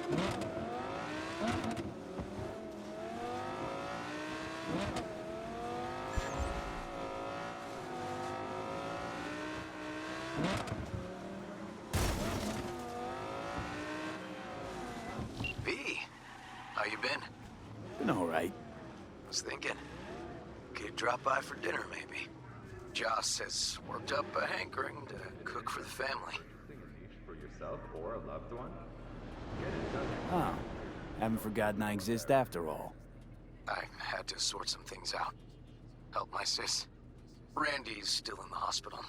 V, how you been? Been all right. Was thinking, could drop by for dinner maybe. Joss has worked up a hankering to cook for the family. For yourself or a loved one? Oh, haven't forgotten I exist after all. I had to sort some things out. Help my sis. Randy's still in the hospital.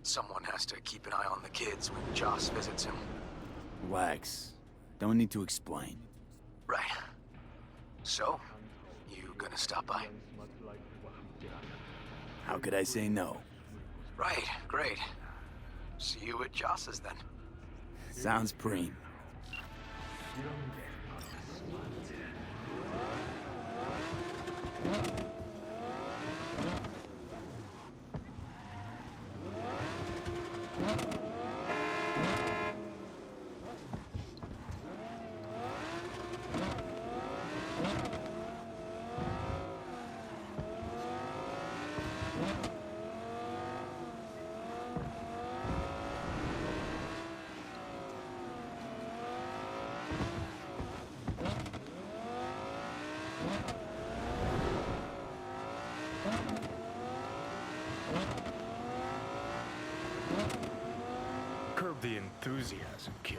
Someone has to keep an eye on the kids when Joss visits him. Relax. Don't need to explain. Right. So, you gonna stop by? How could I say no? Right, great. See you at Joss's then. Sounds preem. Curb the enthusiasm, kid.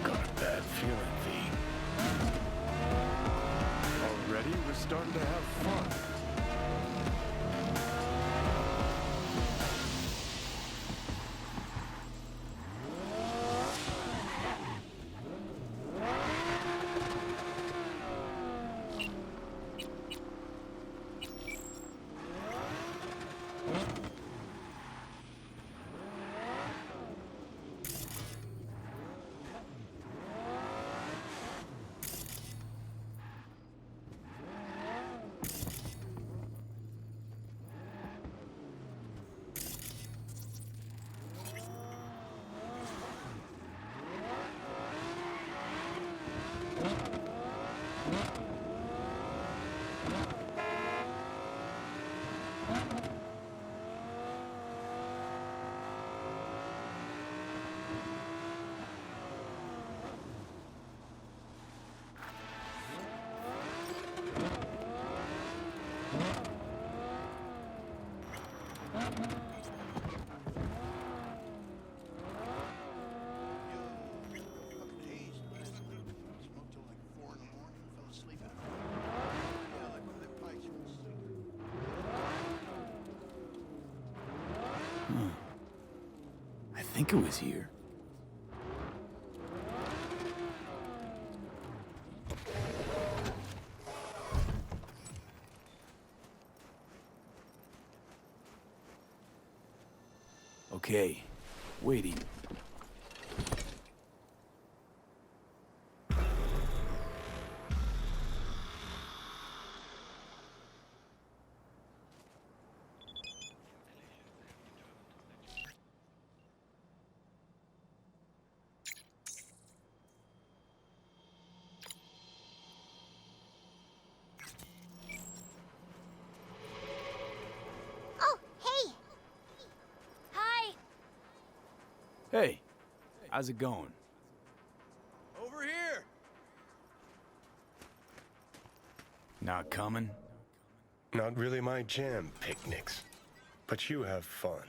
Got a bad feeling, V. Already we're starting to have fun. I think it was here. Okay, waiting. Oh, hey! Hi! Hey, how's it going? Over here! Not coming? Not really my jam, picnics. But you have fun.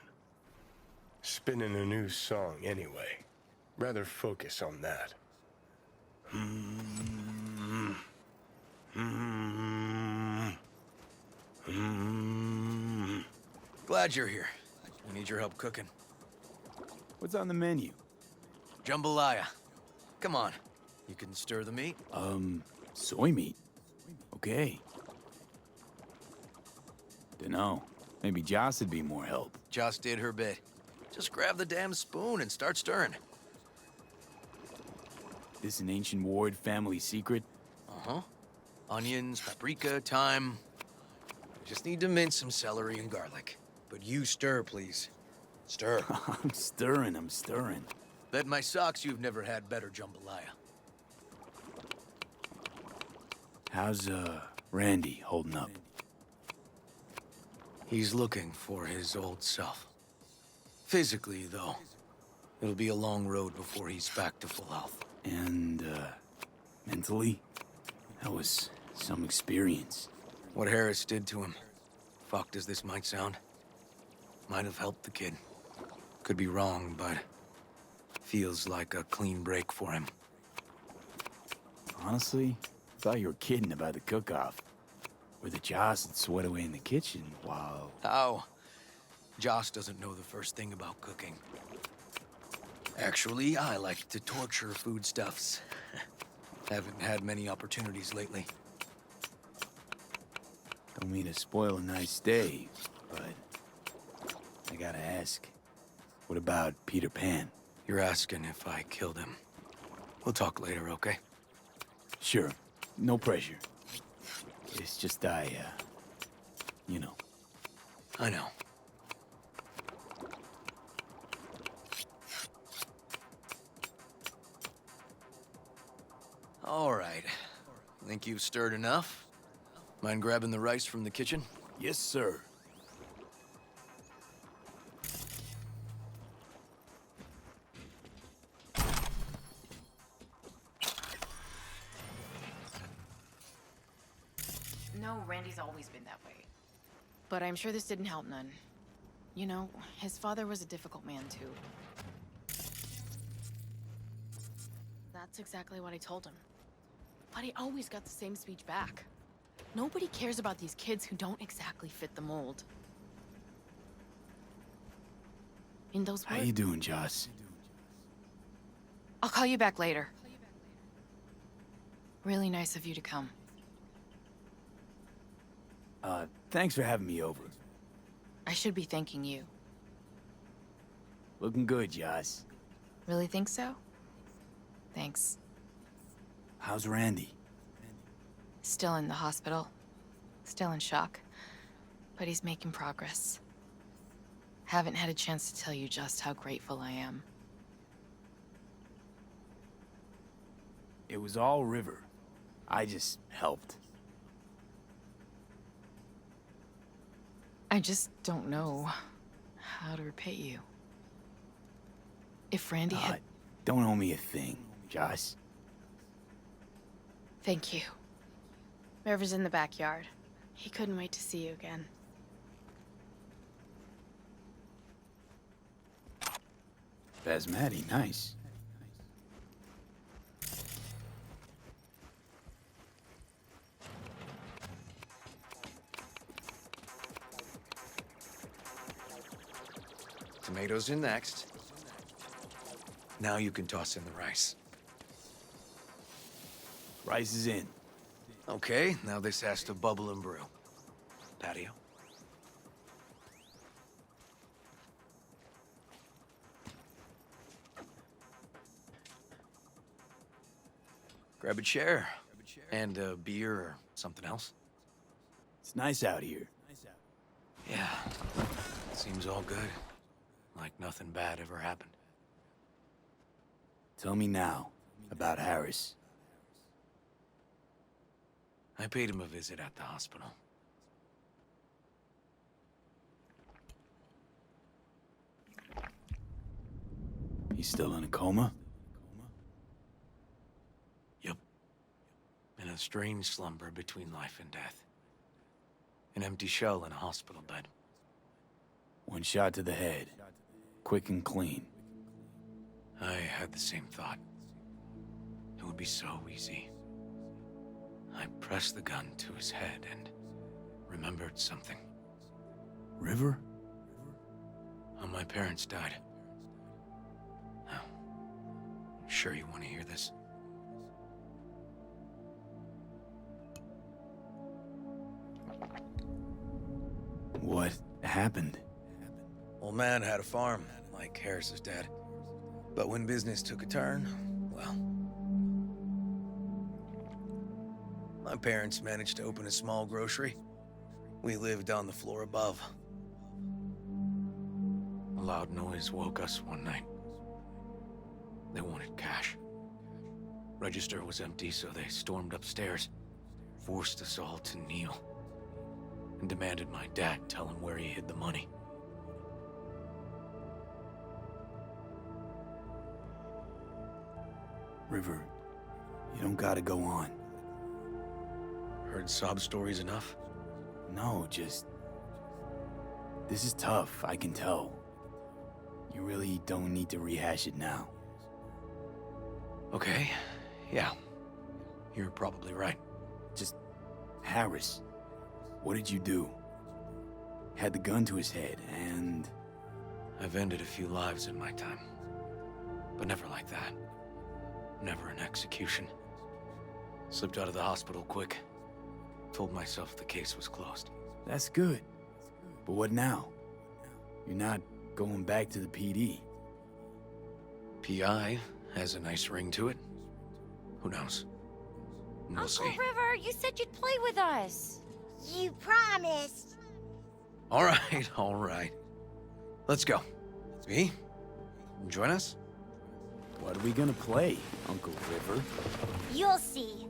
Spinning a new song anyway. Rather focus on that. Glad you're here. We need your help cooking. What's on the menu? Jambalaya. Come on. You can stir the meat? Soy meat. Okay. Dunno. Maybe Joss would be more help. Joss did her bit. Just grab the damn spoon and start stirring. This an ancient Ward family secret? Uh-huh. Onions, paprika, thyme. Just need to mince some celery and garlic. But you stir, please. Stir. I'm stirring. Bet my socks you've never had better jambalaya. How's, Randy holding up? He's looking for his old self. Physically, though, it'll be a long road before he's back to full health. And, mentally? That was some experience. What Harris did to him, fucked as this might sound, might have helped the kid. Could be wrong, but feels like a clean break for him. Honestly, I thought you were kidding about the cook-off. Where the Joss would sweat away in the kitchen while... How? Joss doesn't know the first thing about cooking. Actually, I like to torture foodstuffs. Haven't had many opportunities lately. Don't mean to spoil a nice day, but... I gotta ask. What about Peter Pan? You're asking if I killed him. We'll talk later, okay? Sure. No pressure. It's just you know. I know. All right. Think you've stirred enough? Mind grabbing the rice from the kitchen? Yes, sir. No, Randy's always been that way. But I'm sure this didn't help none. You know, his father was a difficult man, too. That's exactly what I told him. But he always got the same speech back. Nobody cares about these kids who don't exactly fit the mold. In those How words... you doing, Joss? I'll call you back later. Really nice of you to come. Thanks for having me over. I should be thanking you. Looking good, Joss. Really think so? Thanks. How's Randy? Still in the hospital. Still in shock. But he's making progress. Haven't had a chance to tell you just how grateful I am. It was all River. I just helped. I just don't know how to repay you. If Randy had... Don't owe me a thing, Joss. Thank you. River's in the backyard. He couldn't wait to see you again. Basmati, nice. Tomatoes in next. Now you can toss in the rice. Rice is in. Okay, now this has to bubble and brew. Patio. Grab a chair. And a beer or something else. It's nice out here. Yeah. Seems all good. Like nothing bad ever happened. Tell me now about Harris. I paid him a visit at the hospital. He's still in a coma? Yep. In a strange slumber between life and death. An empty shell in a hospital bed. One shot to the head. Quick and clean. I had the same thought. It would be so easy. I pressed the gun to his head and remembered something. River? when my parents died. Now, sure you want to hear this? What happened? Old man had a farm, like Harris's dad. But when business took a turn, well... my parents managed to open a small grocery. We lived on the floor above. A loud noise woke us one night. They wanted cash. Register was empty, so they stormed upstairs, forced us all to kneel, and demanded my dad tell him where he hid the money. River, you don't gotta go on. Heard sob stories enough? No, just... This is tough, I can tell. You really don't need to rehash it now. Okay, yeah. You're probably right. Just... Harris, what did you do? Had the gun to his head, and... I've ended a few lives in my time. But never like that. Never an execution. Slipped out of the hospital quick. Told myself the case was closed. That's good. But what now? You're not going back to the PD. PI has a nice ring to it. Who knows? We'll Uncle see. River, you said you'd play with us. You promised. All right, all right. Let's go. V, join us? What are we gonna play, Uncle River? You'll see.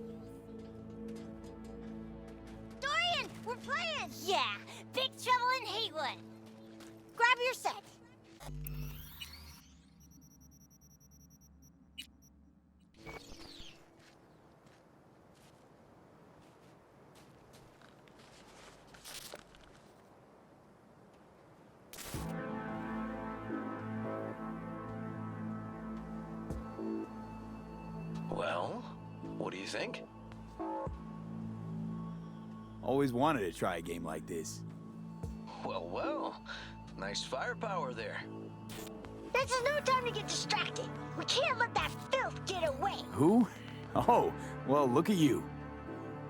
Dorian, we're playing! Yeah, Big Trouble in Haywood. Grab your set. Well, what do you think? Always wanted to try a game like this. Well, well. Nice firepower there. This is no time to get distracted. We can't let that filth get away. Who? Oh, well, look at you.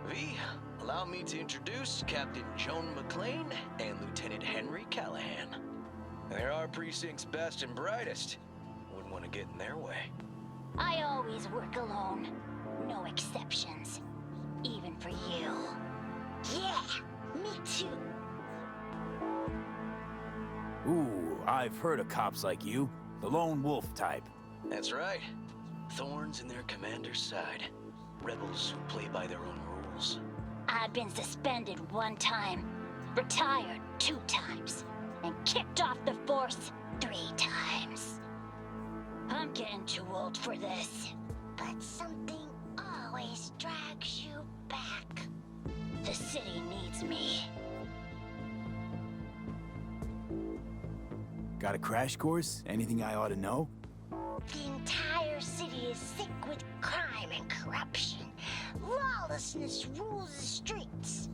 V, allow me to introduce Captain Joan McClane and Lieutenant Henry Callahan. They're our precinct's best and brightest. Wouldn't want to get in their way. I always work alone. No exceptions. Even for you. Yeah, me too. Ooh, I've heard of cops like you. The lone wolf type. That's right. Thorns in their commander's side. Rebels who play by their own rules. I've been suspended 1 time, retired 2 times, and kicked off the force 3 times. I'm getting too old for this. But something always drags you back. The city needs me. Got a crash course? Anything I ought to know? The entire city is sick with crime and corruption. Lawlessness rules the streets.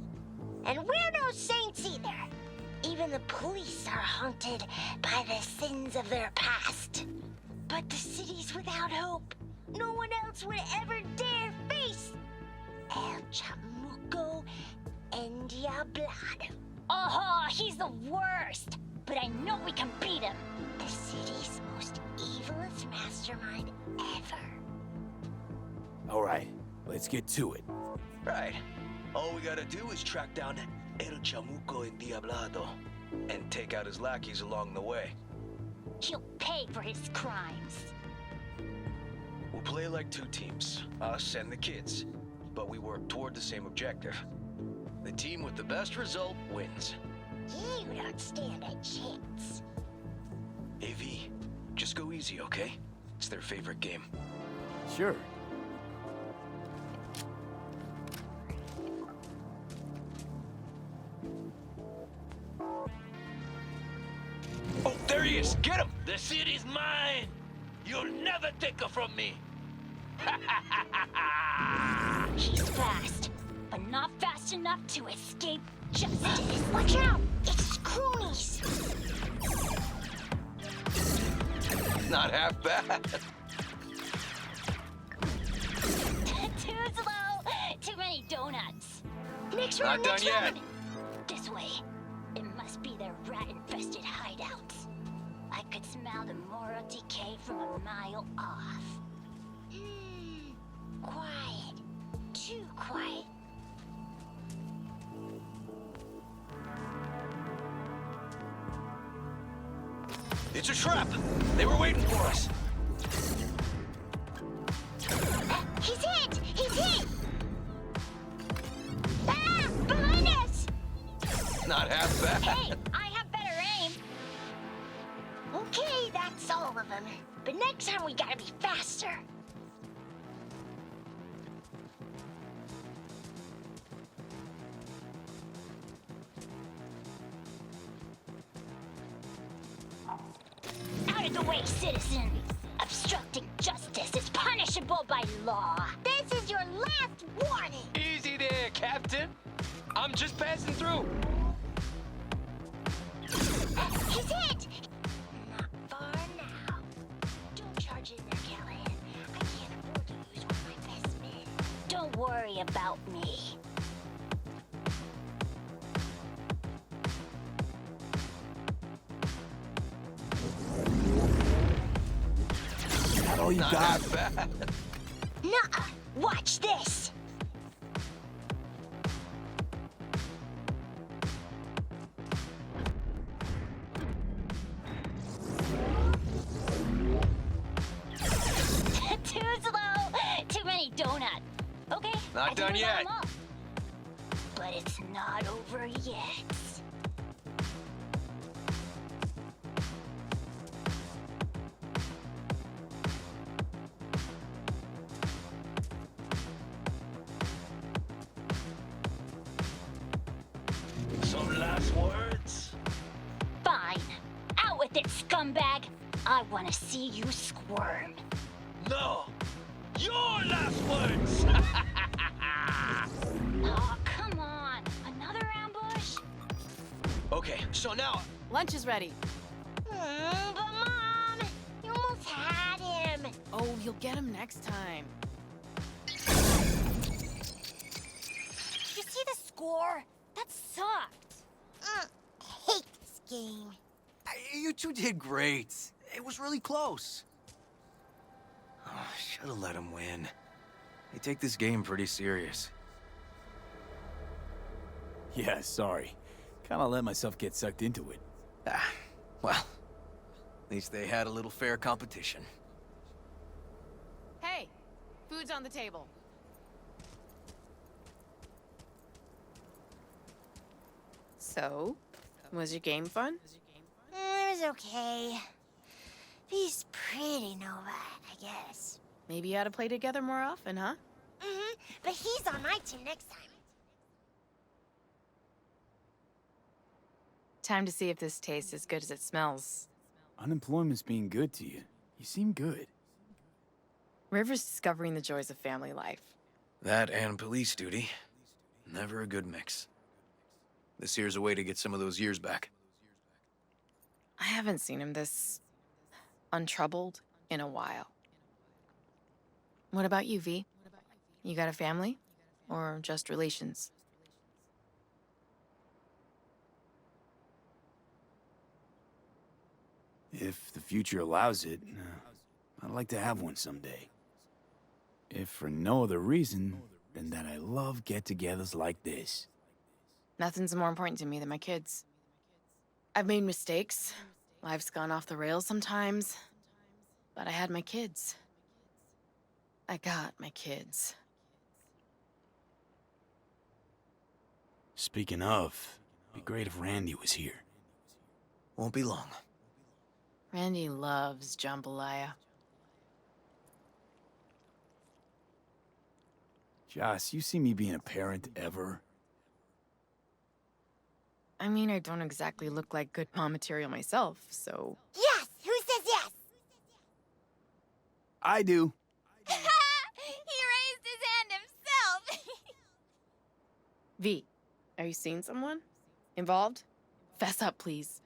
And we're no saints either. Even the police are haunted by the sins of their past. But the city's without hope. No one else would ever dare face El Chamuco and Diablado. Oh, he's the worst. But I know we can beat him. The city's most evilest mastermind ever. All right, let's get to it. Right. All we gotta do is track down El Chamuco and Diablado and take out his lackeys along the way. He'll pay for his crimes. We'll play like 2 teams, us and the kids, but we work toward the same objective. The team with the best result wins. You don't stand a chance. AV, just go easy, okay? It's their favorite game. Sure. Oh, there he is! Get him! The city's mine! You'll never take her from me! He's fast, but not fast enough to escape justice. Watch out! It's Croonies! Not half bad. Too slow. Too many donuts. Next Not round, done next yet. round. This way. It must be their rat-infested hideouts. I could smell the moral decay from a mile off. Quiet. Too quiet. It's a trap. They were waiting for us. He's hit! He's hit! Ah! Behind us! Not half bad. Hey, I have better aim. Okay, that's all of them. But next time we gotta be faster. Out of the way, citizen! Obstructing justice is punishable by law. This is your last warning! Easy there, Captain. I'm just passing through. He's hit! Not far now. Don't charge in there, Callahan. I can't afford to lose one of my best men. Don't worry about me. Not all you Not got. half bad. Nuh-uh. Watch this! Too slow. Too many donuts. Okay. Not I think done we got yet. 'em all. But it's not over yet. Some last words? Fine. Out with it, scumbag. I want to see you squirm. No. Your last words. Oh, come on. Another ambush? Okay, so now Lunch is ready. But Mom, you almost had him. Oh, you'll get him next time. Did you see the score? That sucked. Hate this game. You two did great. It was really close. Oh, should have let him win. They take this game pretty serious. Yeah, sorry. Kinda let myself get sucked into it. Ah, well, at least they had a little fair competition. Hey, food's on the table. So, was your game fun? It was okay. He's pretty Nova, I guess. Maybe you ought to play together more often, huh? But he's on my team next time. Time to see if this tastes as good as it smells. Unemployment's being good to you. You seem good. River's discovering the joys of family life. That and police duty. Never a good mix. This here's a way to get some of those years back. I haven't seen him this untroubled in a while. What about you, V? You got a family? Or just relations? If the future allows it, I'd like to have one someday. If for no other reason than that I love get-togethers like this. Nothing's more important to me than my kids. I've made mistakes. Life's gone off the rails sometimes. But I had my kids. I got my kids. Speaking of, it'd be great if Randy was here. Won't be long. Randy loves jambalaya. Joss, you see me being a parent ever? I mean, I don't exactly look like good mom material myself, so... Yes! Who says yes? I do. He raised his hand himself! V, are you seeing someone? Involved? Fess up, please.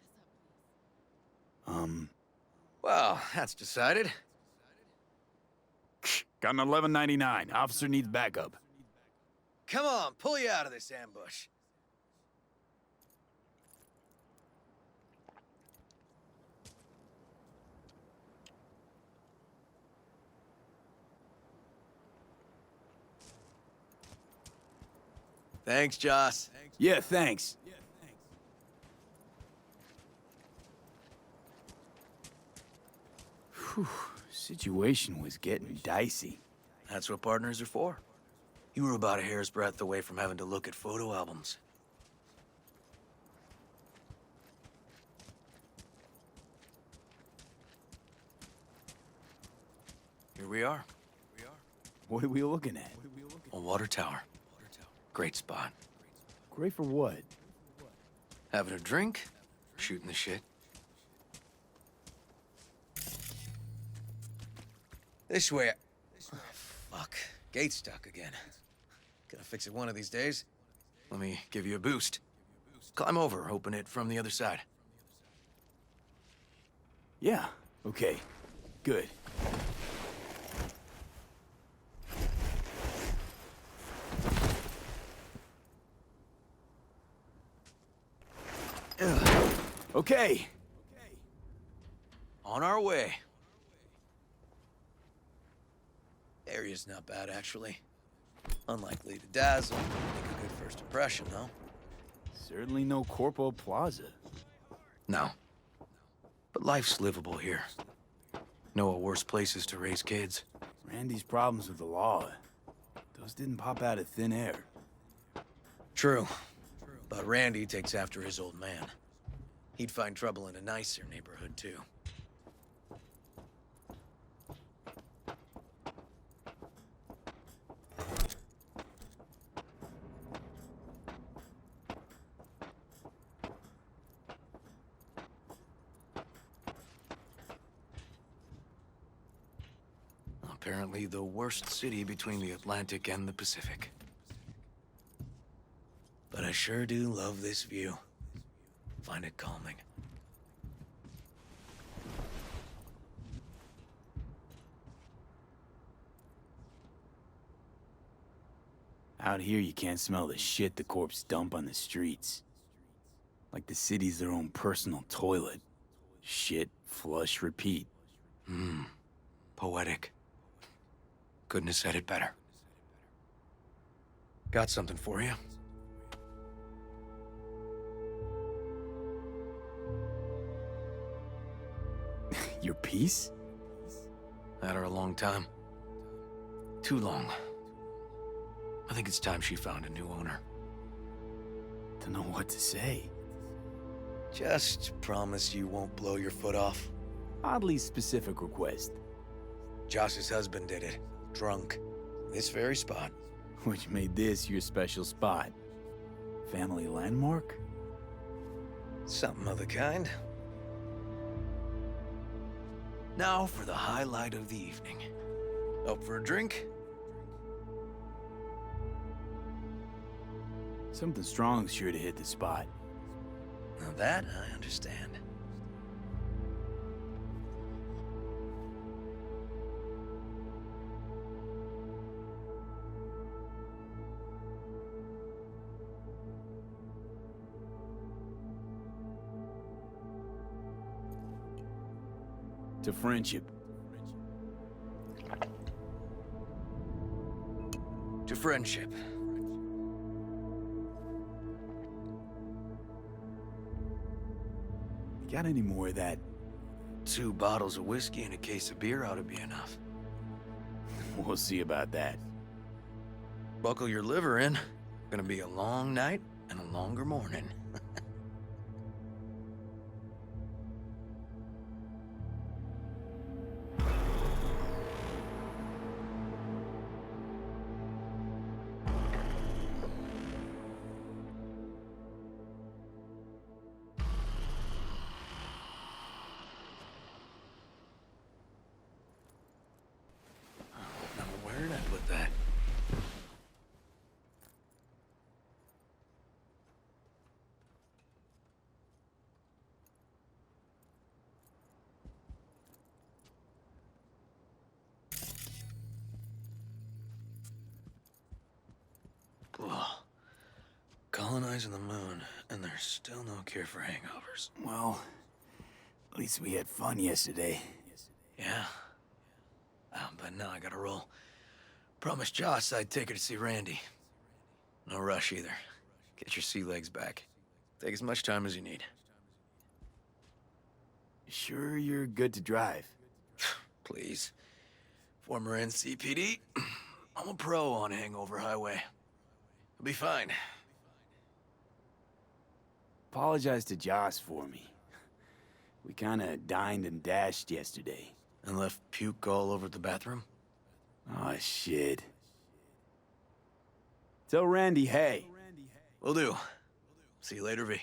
Well, that's decided. Got an 1199. Officer needs backup. Come on, pull you out of this ambush. Thanks, Joss. Yeah, thanks. Whew, situation was getting dicey. That's what partners are for. You were about a hair's breadth away from having to look at photo albums. Here we are. What are we looking at? A water tower. Great spot. Great for what? Having a drink, shooting the shit. This way. Oh, fuck. Gate's stuck again. Gonna fix it one of these days. Let me give you a boost. Climb over, open it from the other side. Yeah, okay. Good. Okay. On our way. Area's not bad, actually. Unlikely to dazzle. Make a good first impression, though. Certainly no Corpo Plaza. No. But life's livable here. Know of worse places to raise kids. Randy's problems with the law. Those didn't pop out of thin air. True. But Randy takes after his old man. He'd find trouble in a nicer neighborhood, too. Apparently the worst city between the Atlantic and the Pacific. But I sure do love this view. Find it calming. Out here, you can't smell the shit the corpse dump on the streets. Like the city's their own personal toilet. Shit, flush, repeat. Poetic. Couldn't have said it better. Got something for you. Your piece? Had her a long time. Too long. I think it's time she found a new owner. Don't know what to say. Just promise you won't blow your foot off. Oddly specific request. Josh's husband did it. Drunk. This very spot. Which made this your special spot. Family landmark? Something of the kind. Now for the highlight of the evening. Up for a drink? Something strong's sure to hit the spot. Now that I understand. To friendship. To friendship. Got any more of that? 2 bottles of whiskey and a case of beer ought to be enough. We'll see about that. Buckle your liver in. Gonna be a long night and a longer morning. Now, where did I put that? colonizing the moon, and there's still no cure for hangovers. Well, at least we had fun yesterday. Yeah. But now I gotta roll. Promised Joss I'd take her to see Randy. No rush either. Get your sea legs back. Take as much time as you need. Sure you're good to drive? Please. Former NCPD. I'm a pro on Hangover Highway. I'll be fine. Apologize to Joss for me. We kinda dined and dashed yesterday. And left puke all over the bathroom? Oh, shit. Tell Randy, hey. Will do. See you later, V.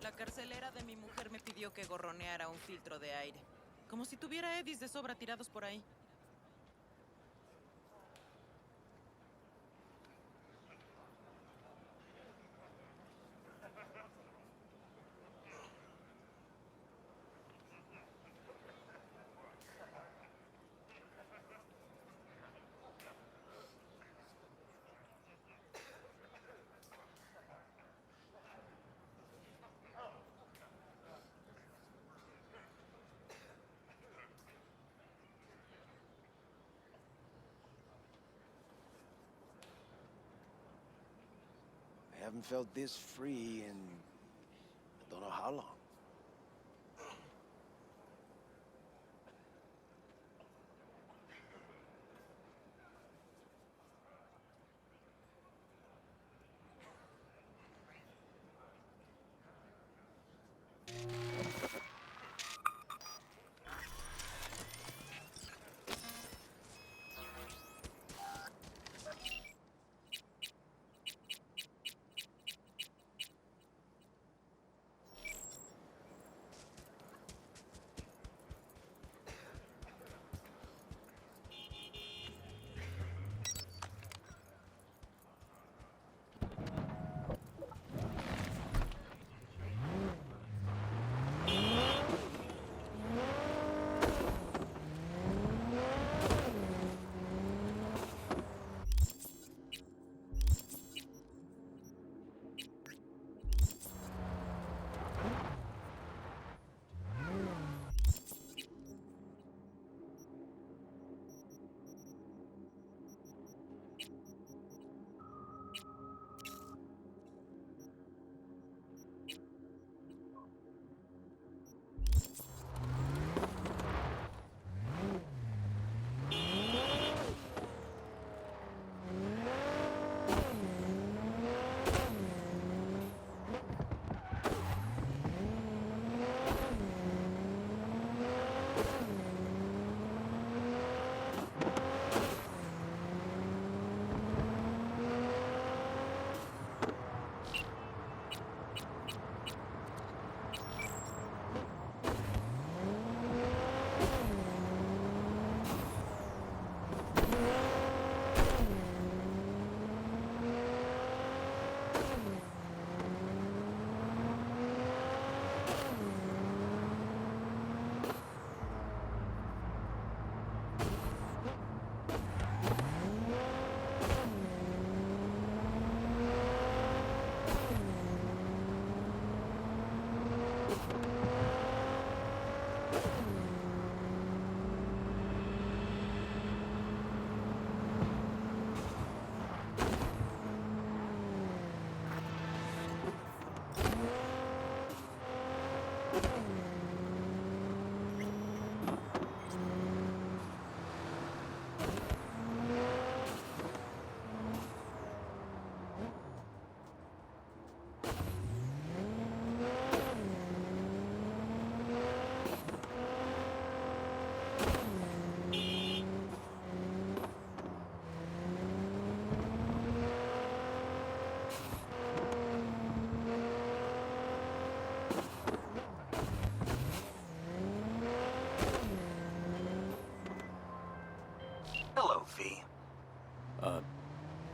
La carcelera de mi mujer me pidió que gorroneara un filtro de aire. Como si tuviera eddies de sobra tirados por ahí. I haven't felt this free in I don't know how long.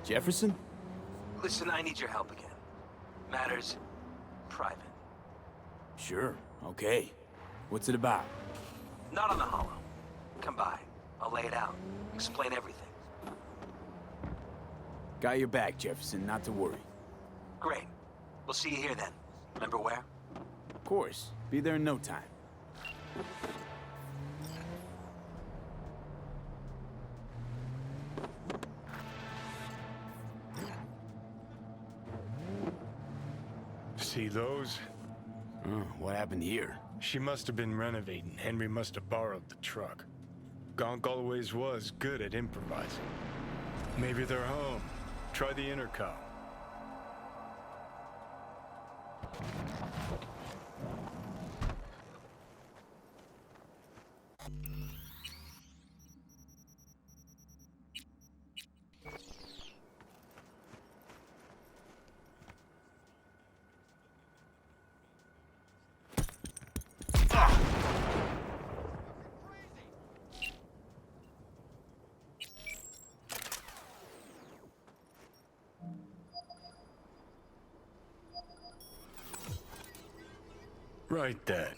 Jefferson? Listen, I need your help again. Matters private. Sure, okay. What's it about? Not on the hollow. Come by. I'll lay it out. Explain everything. Got your back, Jefferson, not to worry. Great. We'll see you here then. Remember where? Of course. Be there in no time. See those? Oh, what happened here? She must have been renovating. Henry must have borrowed the truck. Gonk always was good at improvising. Maybe they're home. Try the intercom. Right then.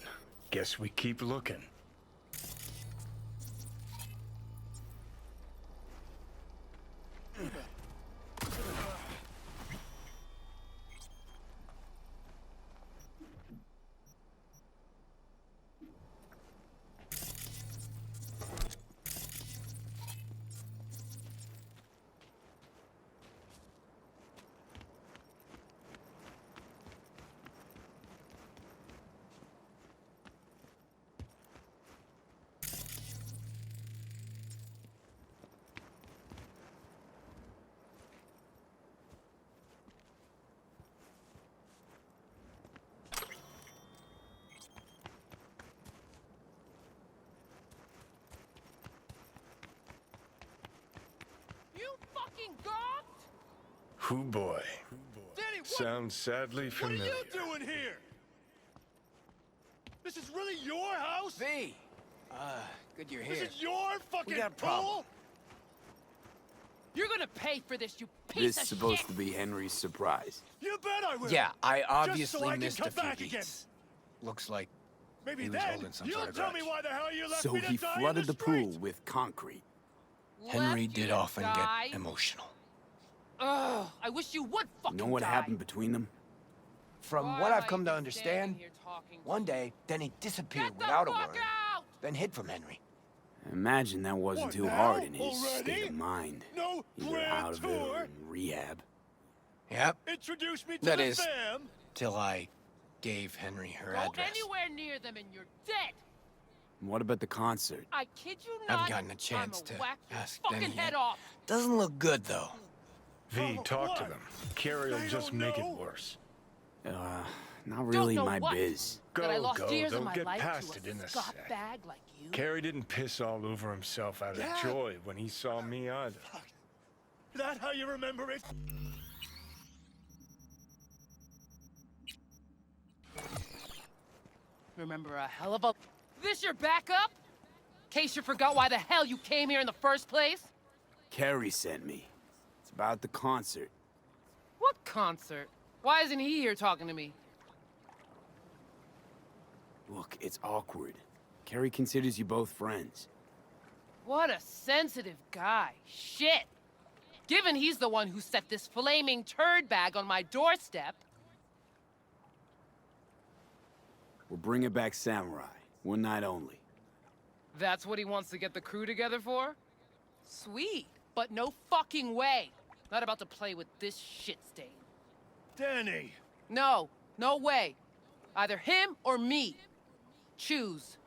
Guess we keep looking. You fucking gawked? Hoo boy. Danny, what? Sounds sadly familiar. What are you doing here? This is really your house? V! Good you're here. This is your fucking got a problem. pool? You're gonna pay for this, you This piece is of supposed shit! to be Henry's surprise. You bet I will. Yeah, I Just so obviously I can missed come a few back beats. again. Looks like Maybe he was then holding some you'll sort of tell me grudge. why the hell you left So me to he die in flooded the pool street. with concrete. Henry Left did you to often die? get emotional. Ugh, I wish you would You fucking know what die. happened between them? From Why what am I've I come to even understand, standing here talking to one you? day, Denny disappeared Get the without a fuck word, out! then hid from Henry. Imagine that wasn't What, too now? hard in his Already? state of mind. No Either grand out of it or tour? in rehab. Yep, Introduce me to That the is- fam. till I gave Henry her Go address. anywhere near them and you're dead! What about the concert? I kid you Haven't not. gotten a chance I'ma to whack your ask fucking Denny head yet. off. Doesn't look good, though. V, Oh, talk to what? them. Carrie will They just don't make it know? worse. Not really know my what? biz. That I Go, lost go. years They'll of my get life past to it in a scut sec. bag like you. Carrie didn't piss all over himself out of Yeah. joy when he saw me either. That how you remember it? Remember a hell of a... This your backup? Case you forgot why the hell you came here in the first place? Carrie sent me. It's about the concert. What concert? Why isn't he here talking to me? Look, it's awkward. Carrie considers you both friends. What a sensitive guy. Shit. Given he's the one who set this flaming turd bag on my doorstep. We're bringing back Samurai. One night only. That's what he wants to get the crew together for? Sweet, but no fucking way. Not about to play with this shit stain. Danny. No, no way. Either him or me. Choose.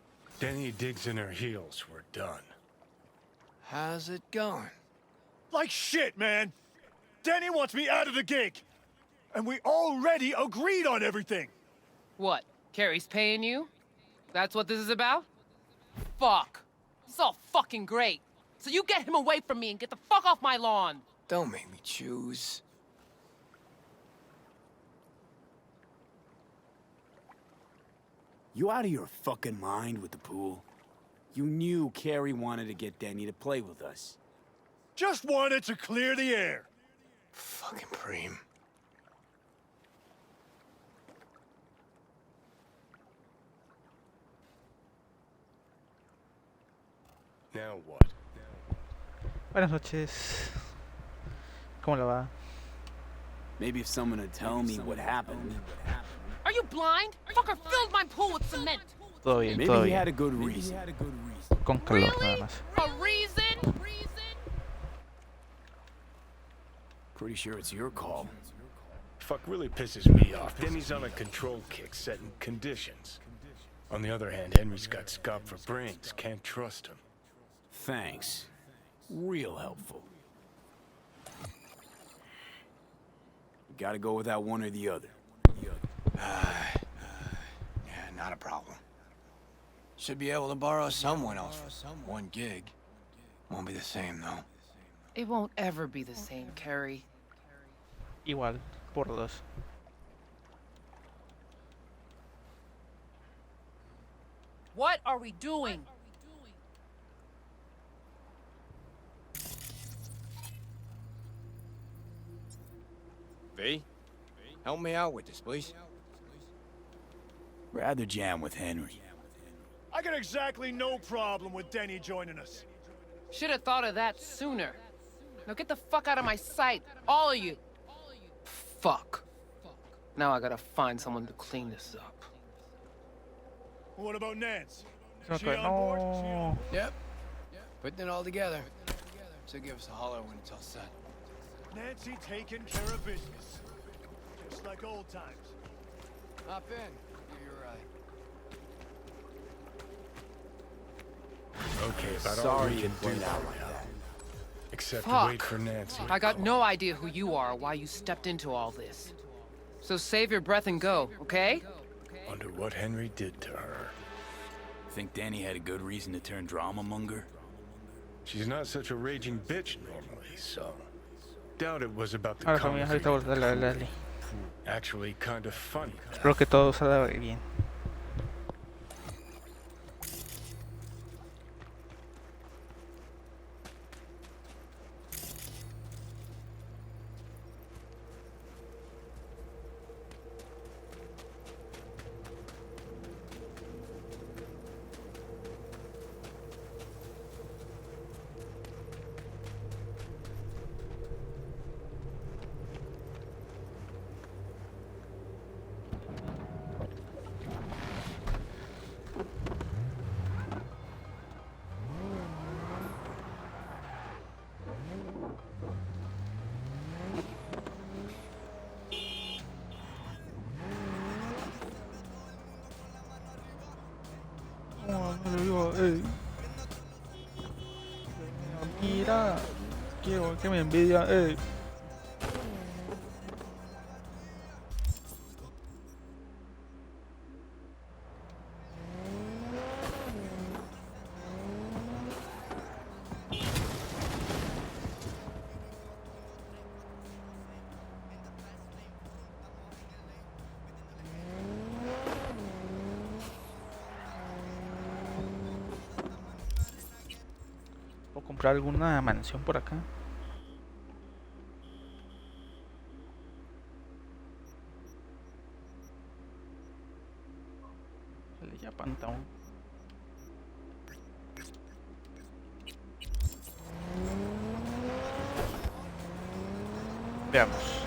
Denny digs in her heels. We're done. How's it going? Like shit, man. Danny wants me out of the gig. And we already agreed on everything. What? Carrie's paying you? That's what this is about? Fuck. This is all fucking great. So you get him away from me and get the fuck off my lawn. Don't make me choose. You out of your fucking mind with the pool? You knew Carrie wanted to get Denny to play with us. Just wanted to clear the air. Fucking preem. Now what? Buenas noches. ¿Cómo le va? Maybe if someone would tell me what happened. Are you blind? Fucker filled my pool with cement. Todo bien, Maybe todo he bien. had a good reason. Con calor nada Really? más. A reason? Pretty sure it's your call. Fuck really pisses me off. Denny's on a control kick, setting conditions. On the other hand, Henry's got scop for brains. Can't trust him. Thanks. Real helpful. You gotta go without one or the other. Yeah, not a problem. Should be able to borrow someone else for one gig. Won't be the same, though. It won't ever be the same, Carrie. Igual, por dos. What are we doing? V? Help me out with this, please. Rather jam with Henry. I got exactly no problem with Denny joining us. Should have thought of that sooner. Now get the fuck out of my sight, all of you. Fuck. Now I gotta find someone to clean this up. What about Nance? Se me She acaba- on board? She on- No. Yep. Putting it all together. So give us a holler when it's all set. Nancy taking care of business. Just like old times. Hop in. You're right. Okay, about all Sorry we you can do played out for like now. that. Except Fuck. wait for Nancy. I got no idea who you are or why you stepped into all this. So save your breath and go, okay? Wonder what Henry did to her. Think Danny had a good reason to turn drama monger? She's not such a raging bitch normally, so... Doubt it was about the Ahora familia, ahorita conversation. dale. Actually kind of funny. Espero que todo salga bien. Mira, quiero que me envidia, ¿Puedo comprar alguna mansión por acá? Dale ya, Pantón. Veamos.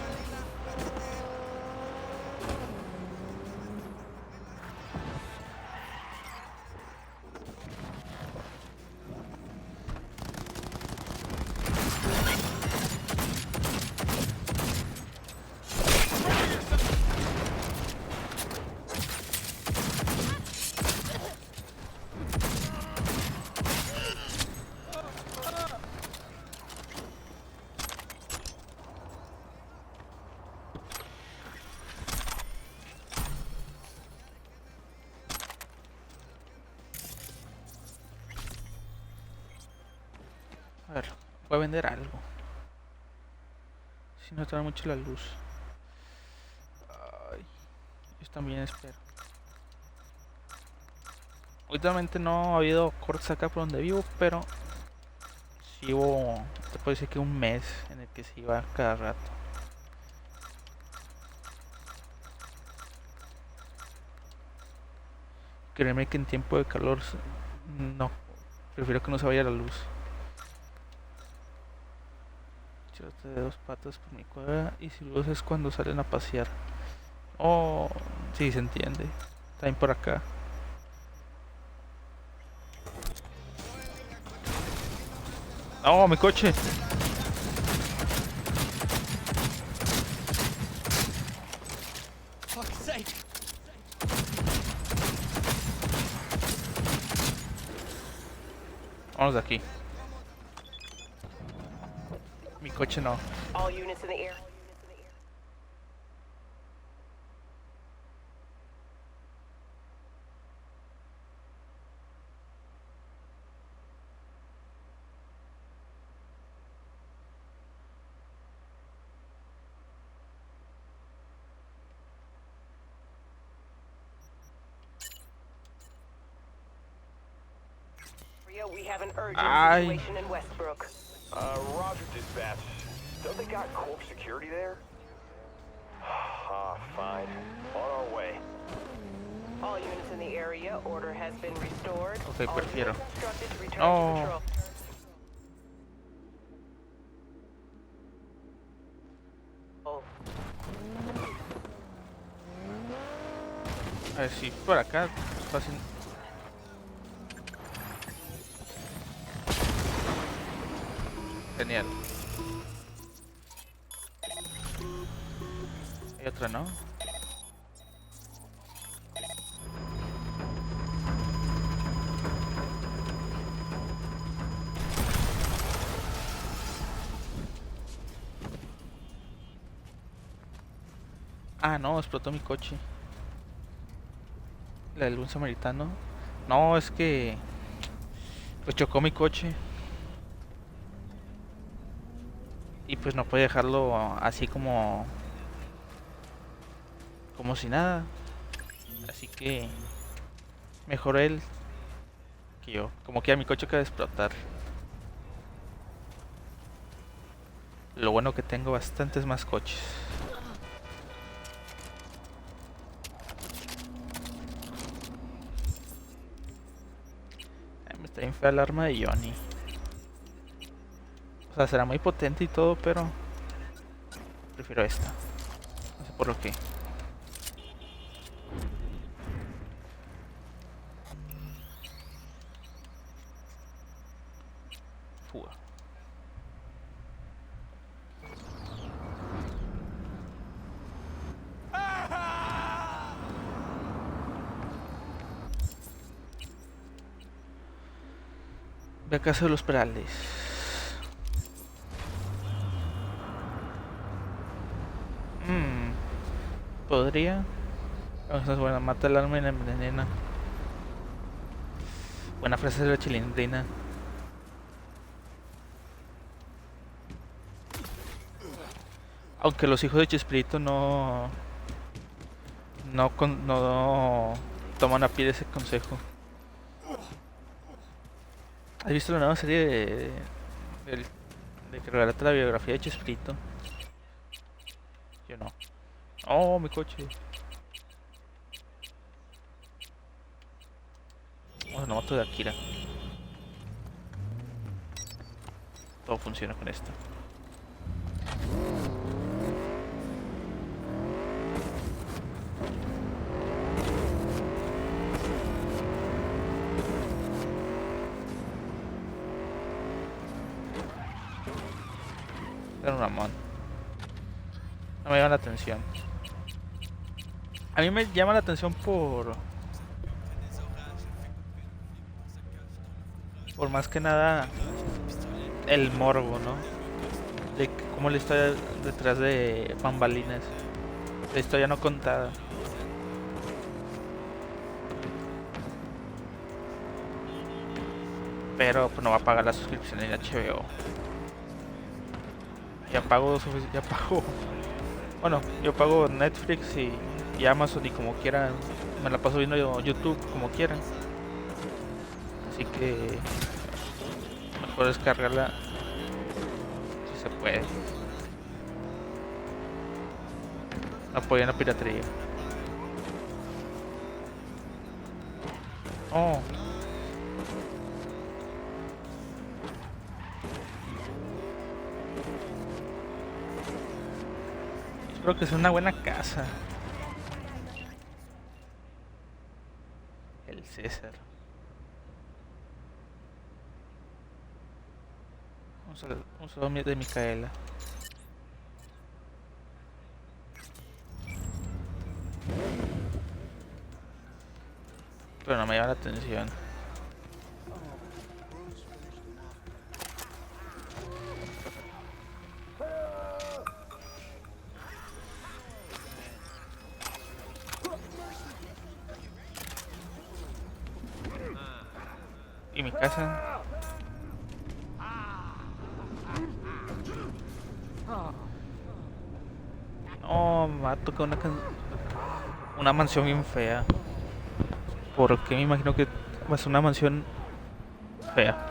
A ver, voy a vender algo. Si no trae mucho la luz. Ay, yo también espero. Últimamente no ha habido cortes acá por donde vivo, pero sí hubo puedo decir que un mes en el que se iba cada rato. Créeme que en tiempo de calor no, prefiero que no se vaya la luz. Chote de dos patas por mi cueva y si luz es cuando salen a pasear. Oh, sí, se entiende. También por acá. ¡Oh, mi coche! Vamos de aquí. Mi coche no. All units in the air. We have an urgent situation in Westbrook. Roger, dispatch. Don't they got corp security there? Fine. On our way. All units in the area, order has been restored. Okay, prefiero. Instructed to return Oh. to patrol. A ver si por acá es fácil. Genial. Hay otra, ¿no? Ah, no, explotó mi coche. La del buen samaritano. No, es que pues chocó mi coche. Y pues no puede dejarlo así como si nada. Así que mejor él que yo. Como que a mi coche acaba de explotar. Lo bueno que tengo bastantes más coches. Me está bien fea el arma de Johnny. O sea, será muy potente y todo, pero prefiero esta. No sé por lo que. Fuga. Ve a casa de los Perales. Podría. Esa es buena, mata el alma y la envenena. Buena frase de la chilindrina. Aunque los hijos de Chespirito no toman a pie de ese consejo. ¿Has visto la nueva serie de que relata la biografía de Chespirito? Yo no. Oh, mi coche. Bueno, no mato de Akira. Todo funciona con esto. Era un Ramón. No me llama la atención. A mí me llama la atención por más que nada el morbo, ¿no? De cómo la historia detrás de bambalinas, la historia no contada. Pero pues no va a pagar la suscripción en HBO. Ya pago, bueno, yo pago Netflix y Amazon y como quiera, me la paso viendo YouTube como quiera. Así que mejor descargarla se puede. Apoyan la piratería. Oh. Espero que sea una buena casa. El César. Un saludo de Micaela. Pero no me llama la atención. ¿Y mi casa? No, me va a tocar una mansión bien fea. Porque me imagino que va a ser una mansión fea.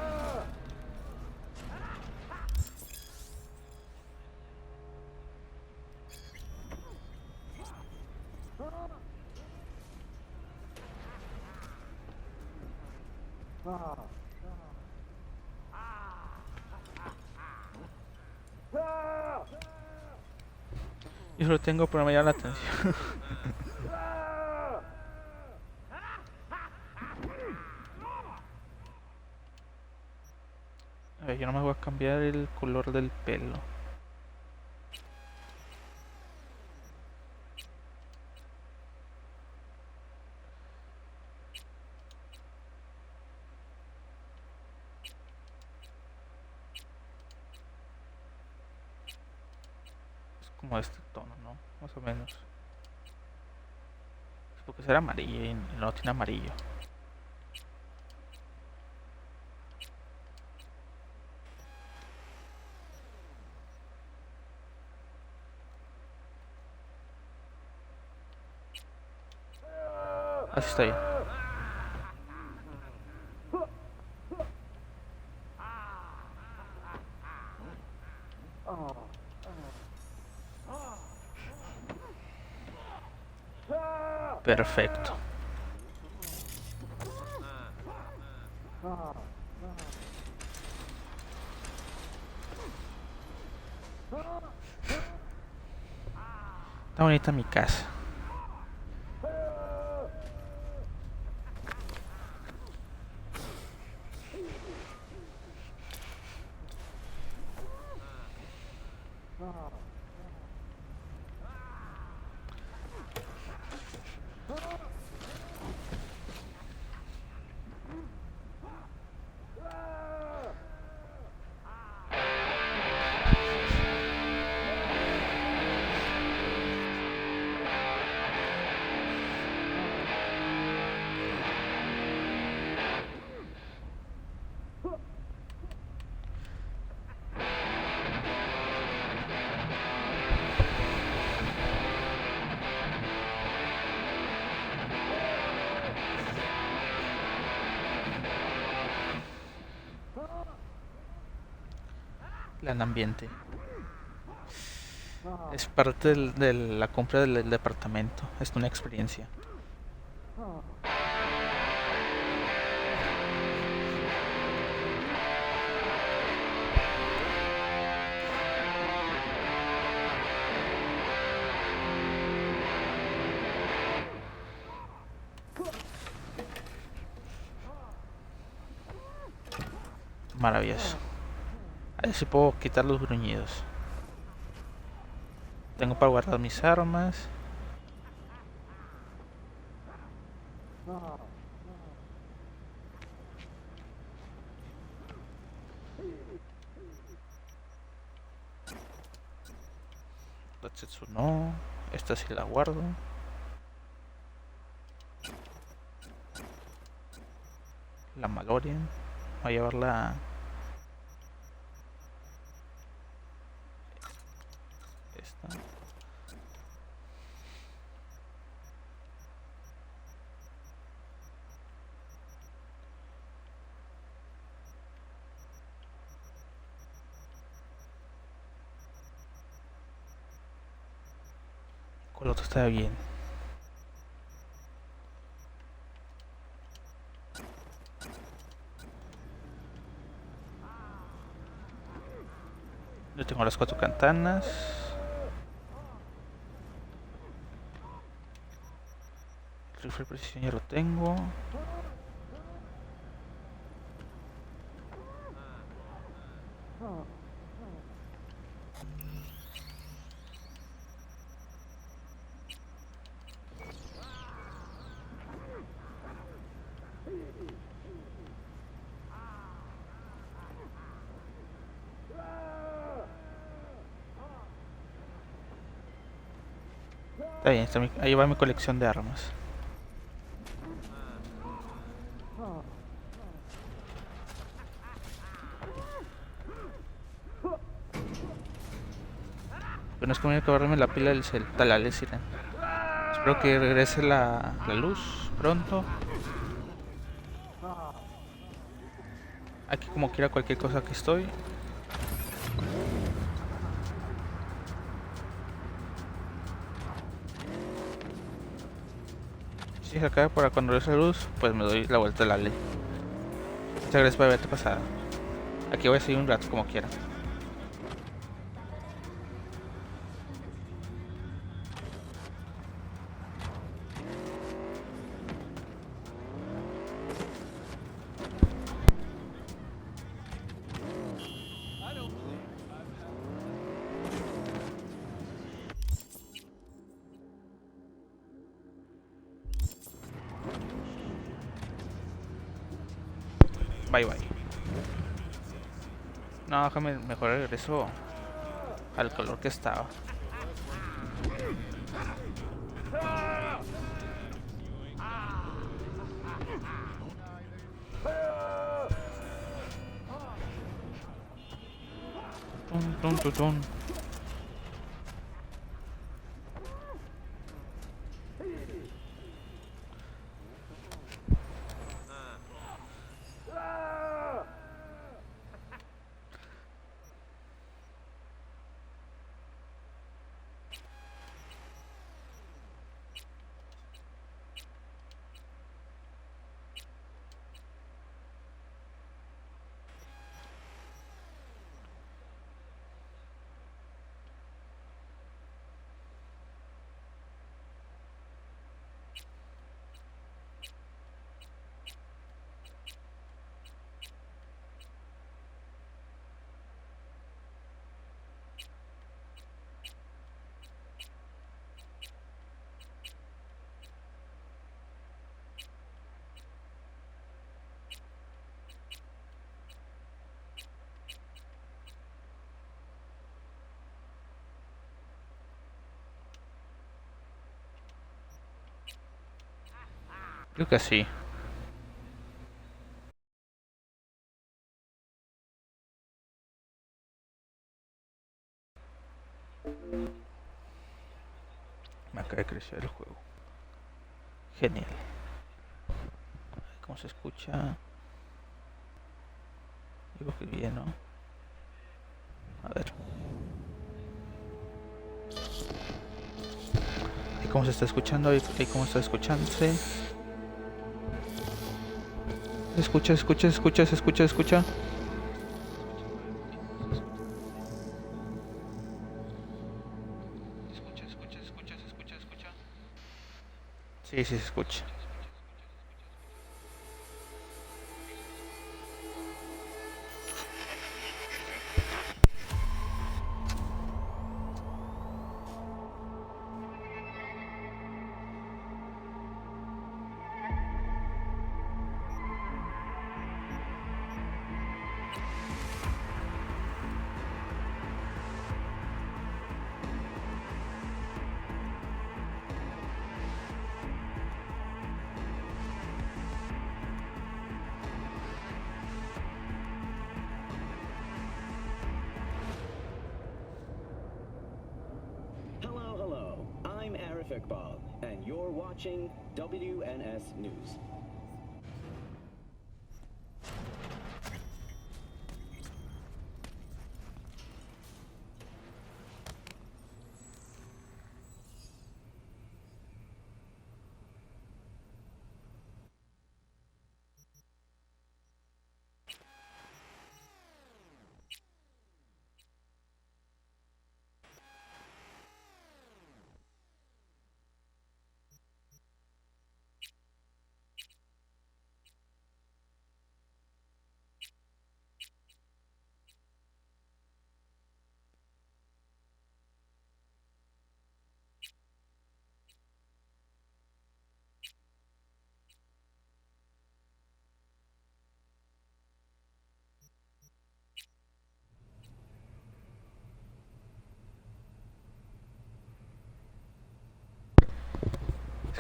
Yo lo tengo, pero me llama la atención. A ver, yo no me voy a cambiar el color del pelo. Es como este tono, ¿no? Más o menos. Es porque será amarillo y no tiene amarillo. Así está bien. Perfecto. Está bonita mi casa. Plan ambiente. Es parte de la compra del departamento. Es una experiencia. Maravilloso. A ver si puedo quitar los gruñidos. Tengo para guardar mis armas. La Tetsu no. Esta sí la guardo. La Malorian. Voy a llevarla. Esta. otro está bien. Yo tengo las 4 cantanas. El rifle de precisión ya lo tengo. Está bien, ahí va mi colección de armas. Pero no es conmigo acabarme la pila del cel. Dale, Siren. Espero que regrese la luz pronto. Aquí como quiera cualquier cosa que estoy. Si se acaba para cuando regrese la luz, pues me doy la vuelta a la ley. Muchas gracias por haberte pasado. Aquí voy a seguir un rato como quiera. Bye bye. No, déjame mejor regreso al color que estaba. Tun, tun, tun, tun. Creo que sí. Me acaba de crecer el juego. Genial. ¿Cómo se escucha? Digo que bien, ¿no? A ver. ¿Y cómo se está escuchando? ¿Y cómo está escuchándose? Escucha, escucha, escucha, se escucha, escucha. Sí, sí se escucha. And you're watching WNS News.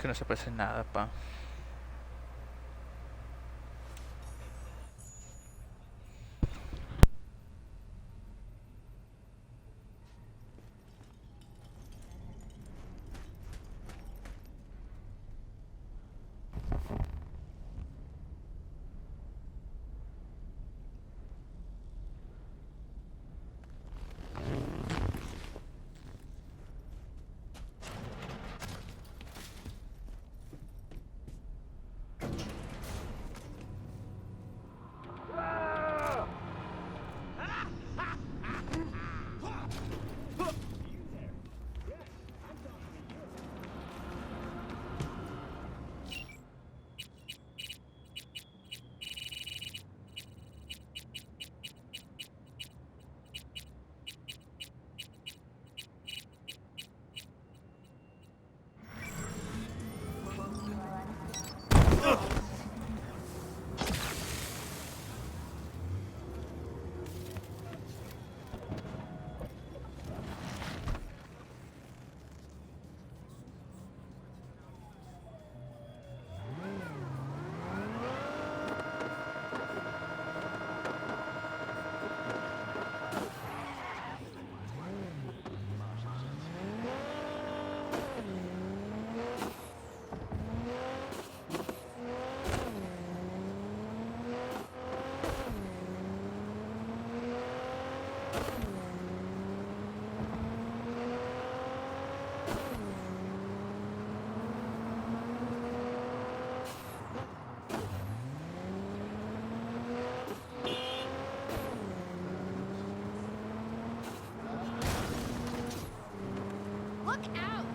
que no se parece en nada, pa. Look out!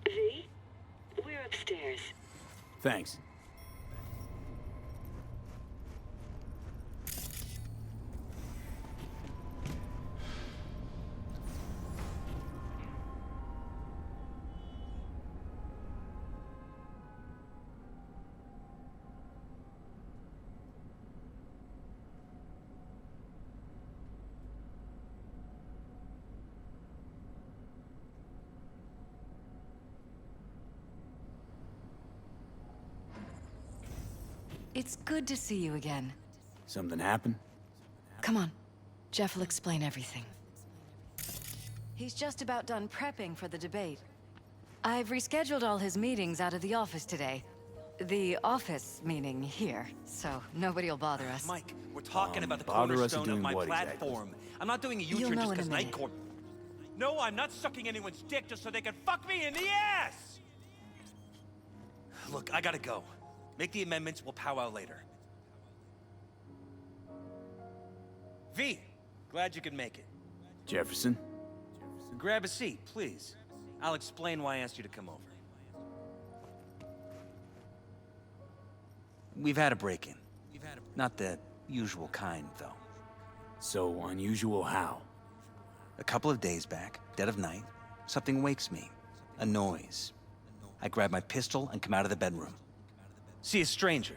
V, we're upstairs. Thanks. It's good to see you again. Something happened? Come on. Jeff will explain everything. He's just about done prepping for the debate. I've rescheduled all his meetings out of the office today. The office meaning here, so nobody will bother us. Mike, we're talking about the bother us cornerstone of doing my what platform. exactly? I'm not doing a You'll U-turn know just in a because minute. Night Court... No, I'm not sucking anyone's dick just so they can fuck me in the ass! Look, I gotta go. Make the amendments, we'll powwow later. V, glad you could make it. Jefferson? Grab a seat, please. I'll explain why I asked you to come over. We've had a break-in. Not the usual kind, though. So unusual how? A couple of days back, dead of night, something wakes me. A noise. I grab my pistol and come out of the bedroom. See a stranger.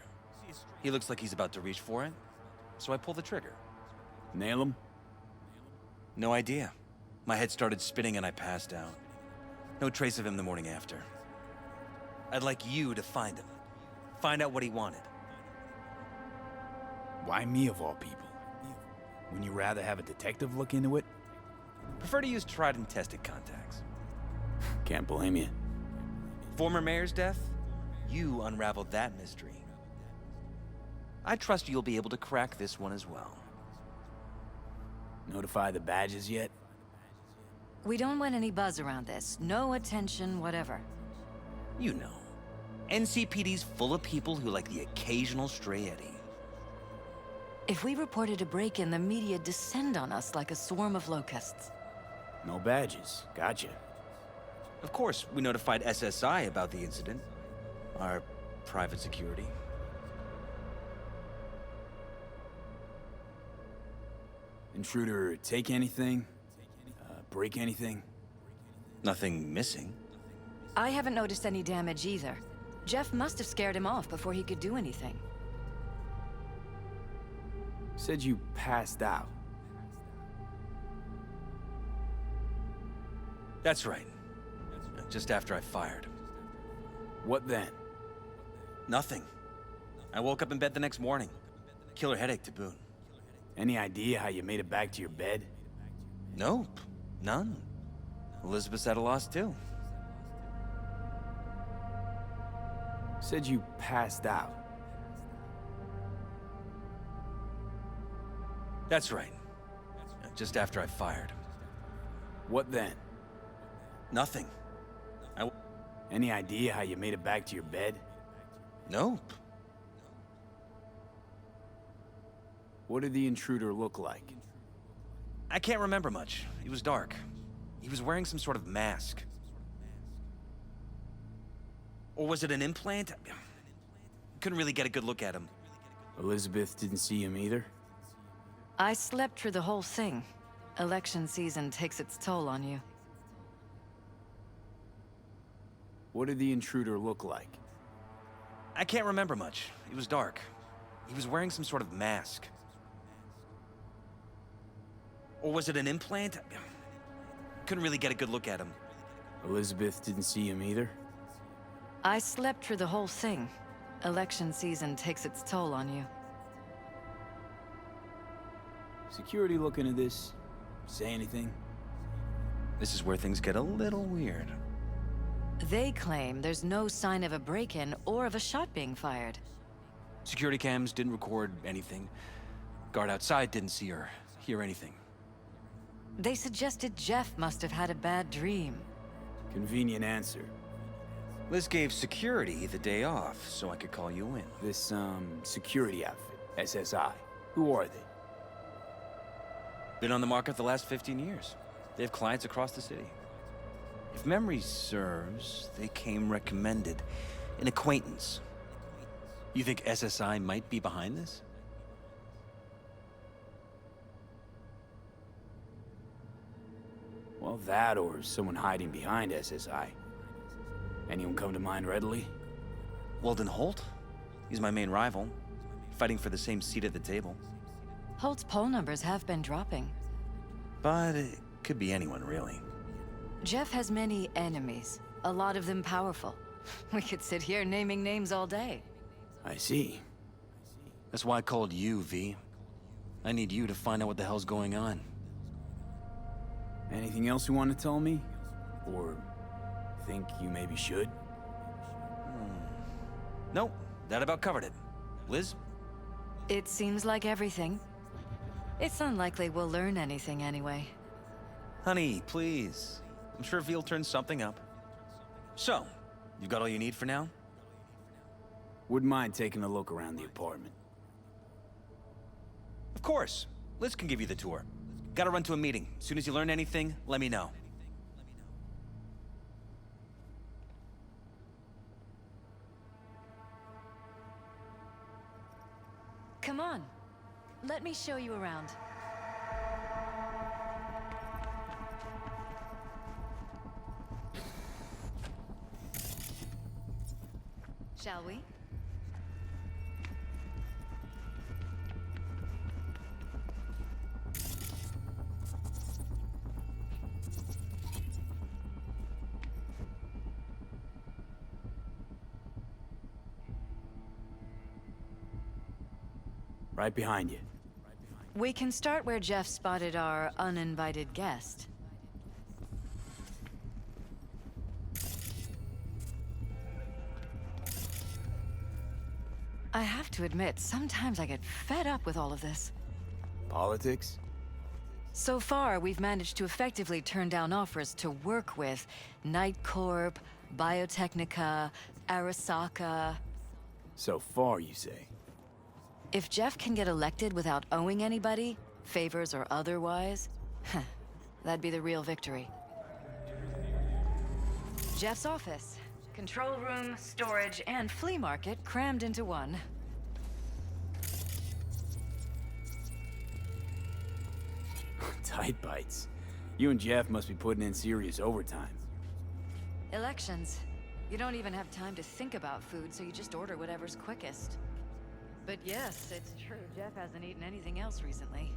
He looks like he's about to reach for it, so I pull the trigger. Nail him? No idea. My head started spinning and I passed out. No trace of him the morning after. I'd like you to find him. Find out what he wanted. Why me of all people? Wouldn't you rather have a detective look into it? Prefer to use tried and tested contacts. Can't blame you. Former mayor's death? You unraveled that mystery. I trust you'll be able to crack this one as well. Notify the badges yet? We don't want any buzz around this. No attention, whatever. You know. NCPD's full of people who like the occasional stray eddy. If we reported a break-in, the media descend on us like a swarm of locusts. No badges. Gotcha. Of course, we notified SSI about the incident. Our private security. Intruder take anything? Break anything? Nothing missing. I haven't noticed any damage either. Jeff must have scared him off before he could do anything. Said you passed out. That's right. Just after I fired. What then? Nothing. I woke up in bed the next morning. Killer headache to boot. Any idea how you made it back to your bed? Nope. None. Elizabeth's at a loss too. Said you passed out. That's right. Just after I fired. What then? Nothing. Any idea how you made it back to your bed? Nope. What did the intruder look like? I can't remember much. It was dark. He was wearing some sort of mask. Or was it an implant? Couldn't really get a good look at him. Elizabeth didn't see him either? I slept through the whole thing. Election season takes its toll on you. What did the intruder look like? I can't remember much. It was dark. He was wearing some sort of mask. Or was it an implant? Couldn't really get a good look at him. Elizabeth didn't see him either? I slept through the whole thing. Election season takes its toll on you. Security looking at this? Say anything? This is where things get a little weird. They claim there's no sign of a break-in or of a shot being fired. Security cams didn't record anything. Guard outside didn't see or hear anything. They suggested Jeff must have had a bad dream. Convenient answer. Liz gave security the day off, so I could call you in. This, security outfit, SSI. Who are they? Been on the market the last 15 years. They have clients across the city. If memory serves, they came recommended. An acquaintance. You think SSI might be behind this? Well, that or someone hiding behind SSI. Anyone come to mind readily? Weldon Holt? He's my main rival. Fighting for the same seat at the table. Holt's poll numbers have been dropping. But it could be anyone, really. Jeff has many enemies, a lot of them powerful. We could sit here naming names all day. I see. That's why I called you, V. I need you to find out what the hell's going on. Anything else you want to tell me? Or think you maybe should? Nope, that about covered it. Liz? It seems like everything. It's unlikely we'll learn anything anyway. Honey, please. I'm sure V'll turn something up. So, you got all you need for now? Wouldn't mind taking a look around the apartment. Of course. Liz can give you the tour. Gotta run to a meeting. As soon as you learn anything, let me know. Come on. Let me show you around. Shall we? Right behind you. We can start where Jeff spotted our uninvited guest. I have to admit, sometimes I get fed up with all of this. Politics? So far, we've managed to effectively turn down offers to work with Night Corp, Biotechnica, Arasaka. So far, you say? If Jeff can get elected without owing anybody, favors or otherwise, That'd be the real victory. Jeff's office. Control room, storage, and flea market crammed into one. Tight bites. You and Jeff must be putting in serious overtime. Elections. You don't even have time to think about food, so you just order whatever's quickest. But yes, it's true, Jeff hasn't eaten anything else recently.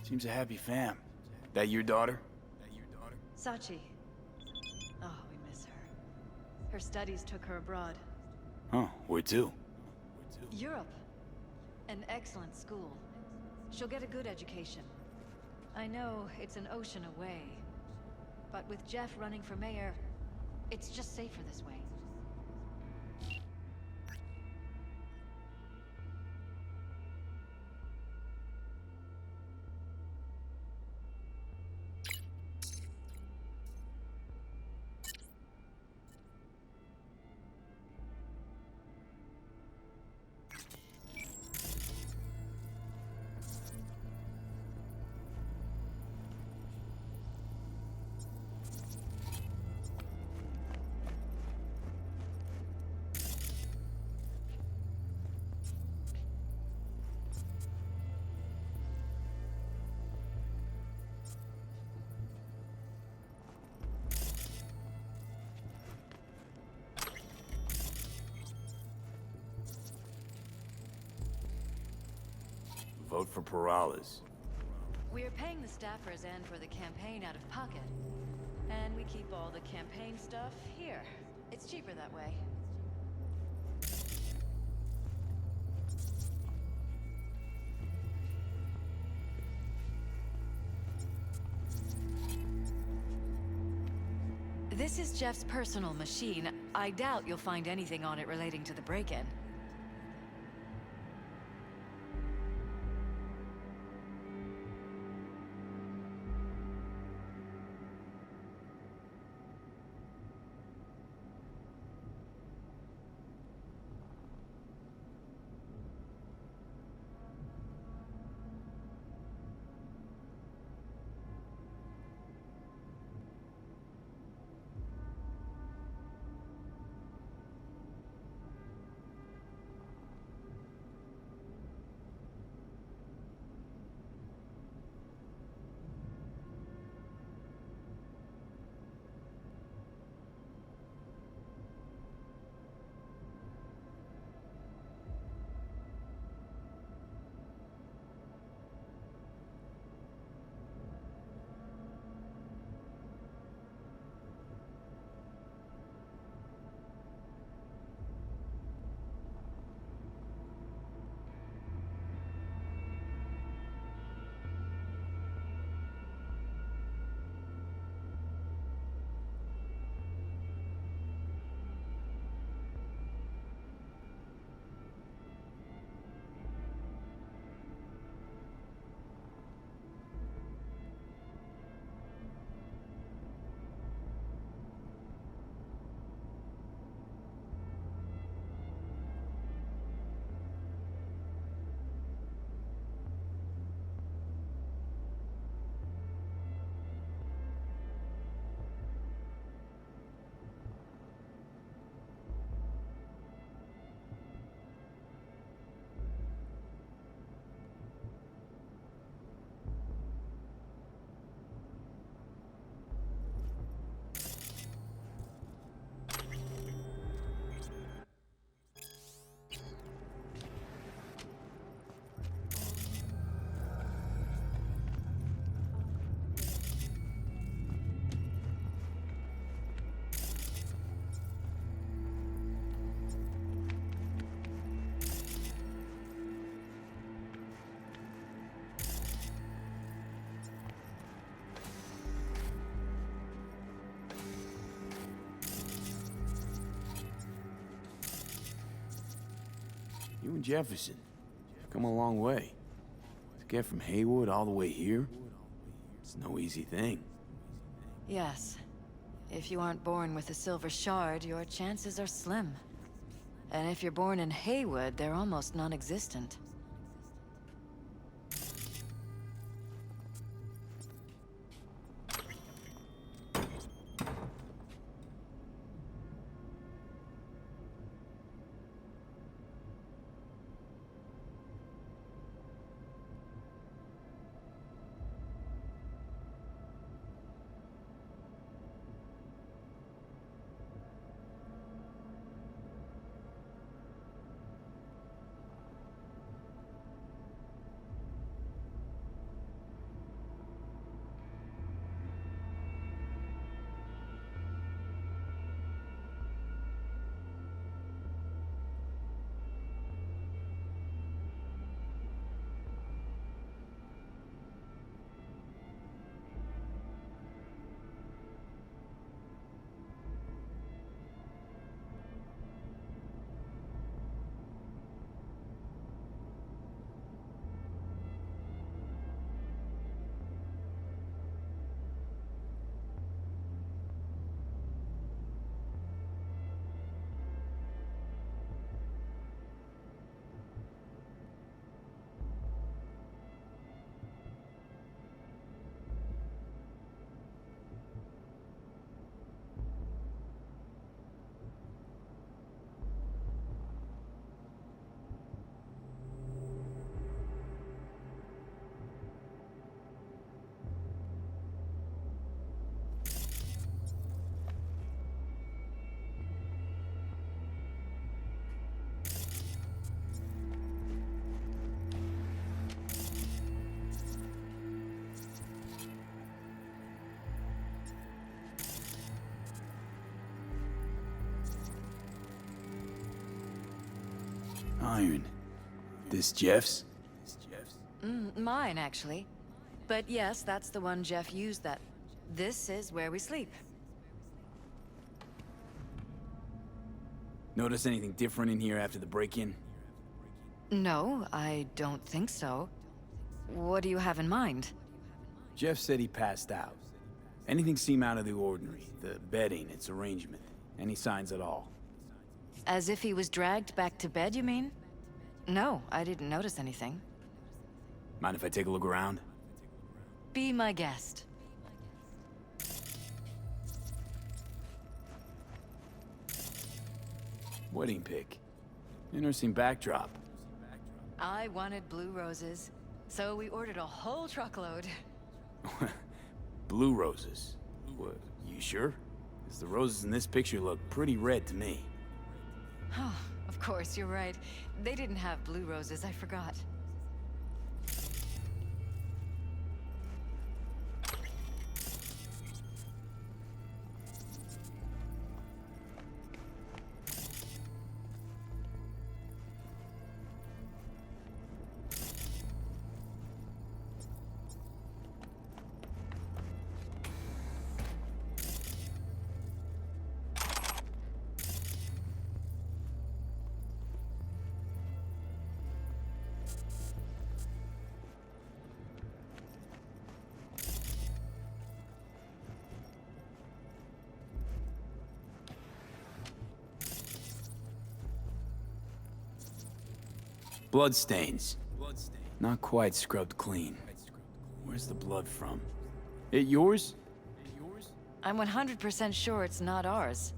Seems a happy fam. That your daughter? Sachi. Oh, we miss her. Her studies took her abroad. Huh, where to? Europe. An excellent school. She'll get a good education. I know it's an ocean away, but with Jeff running for mayor, it's just safer this way. Vote for Perales. We're paying the staffers and for the campaign out of pocket. And we keep all the campaign stuff here. It's cheaper that way. This is Jeff's personal machine. I doubt you'll find anything on it relating to the break-in. and Jefferson. Come a long way. To get from Haywood all the way here, it's no easy thing. Yes. If you aren't born with a silver shard, your chances are slim. And if you're born in Haywood, they're almost non-existent. Iron. This Jeff's? Mine, actually. But yes, that's the one Jeff used that... This is where we sleep. Notice anything different in here after the break-in? No, I don't think so. What do you have in mind? Jeff said he passed out. Anything seem out of the ordinary? The bedding, its arrangement? Any signs at all? As if he was dragged back to bed, you mean? No, I didn't notice anything. Mind if I take a look around? Be my guest. Wedding pic. Interesting backdrop. I wanted blue roses, so we ordered a whole truckload. Blue roses. What, you sure? Because the roses in this picture look pretty red to me. Oh, of course, you're right. They didn't have blue roses, I forgot. Bloodstains. Not quite scrubbed clean. Where's the blood from? It yours? I'm 100% sure it's not ours.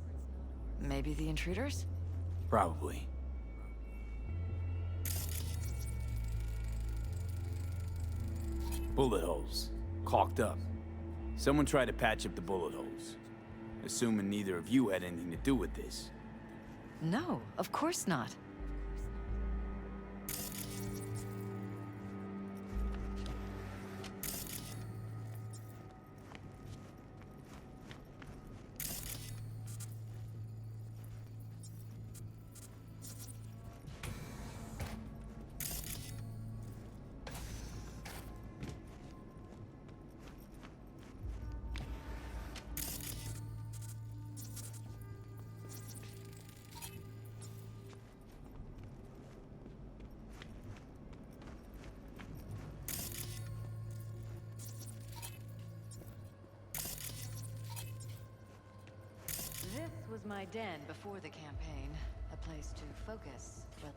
Maybe the intruders? Probably. Bullet holes. Caulked up. Someone tried to patch up the bullet holes. Assuming neither of you had anything to do with this. No, of course not. was my den before the campaign. A place to focus, but...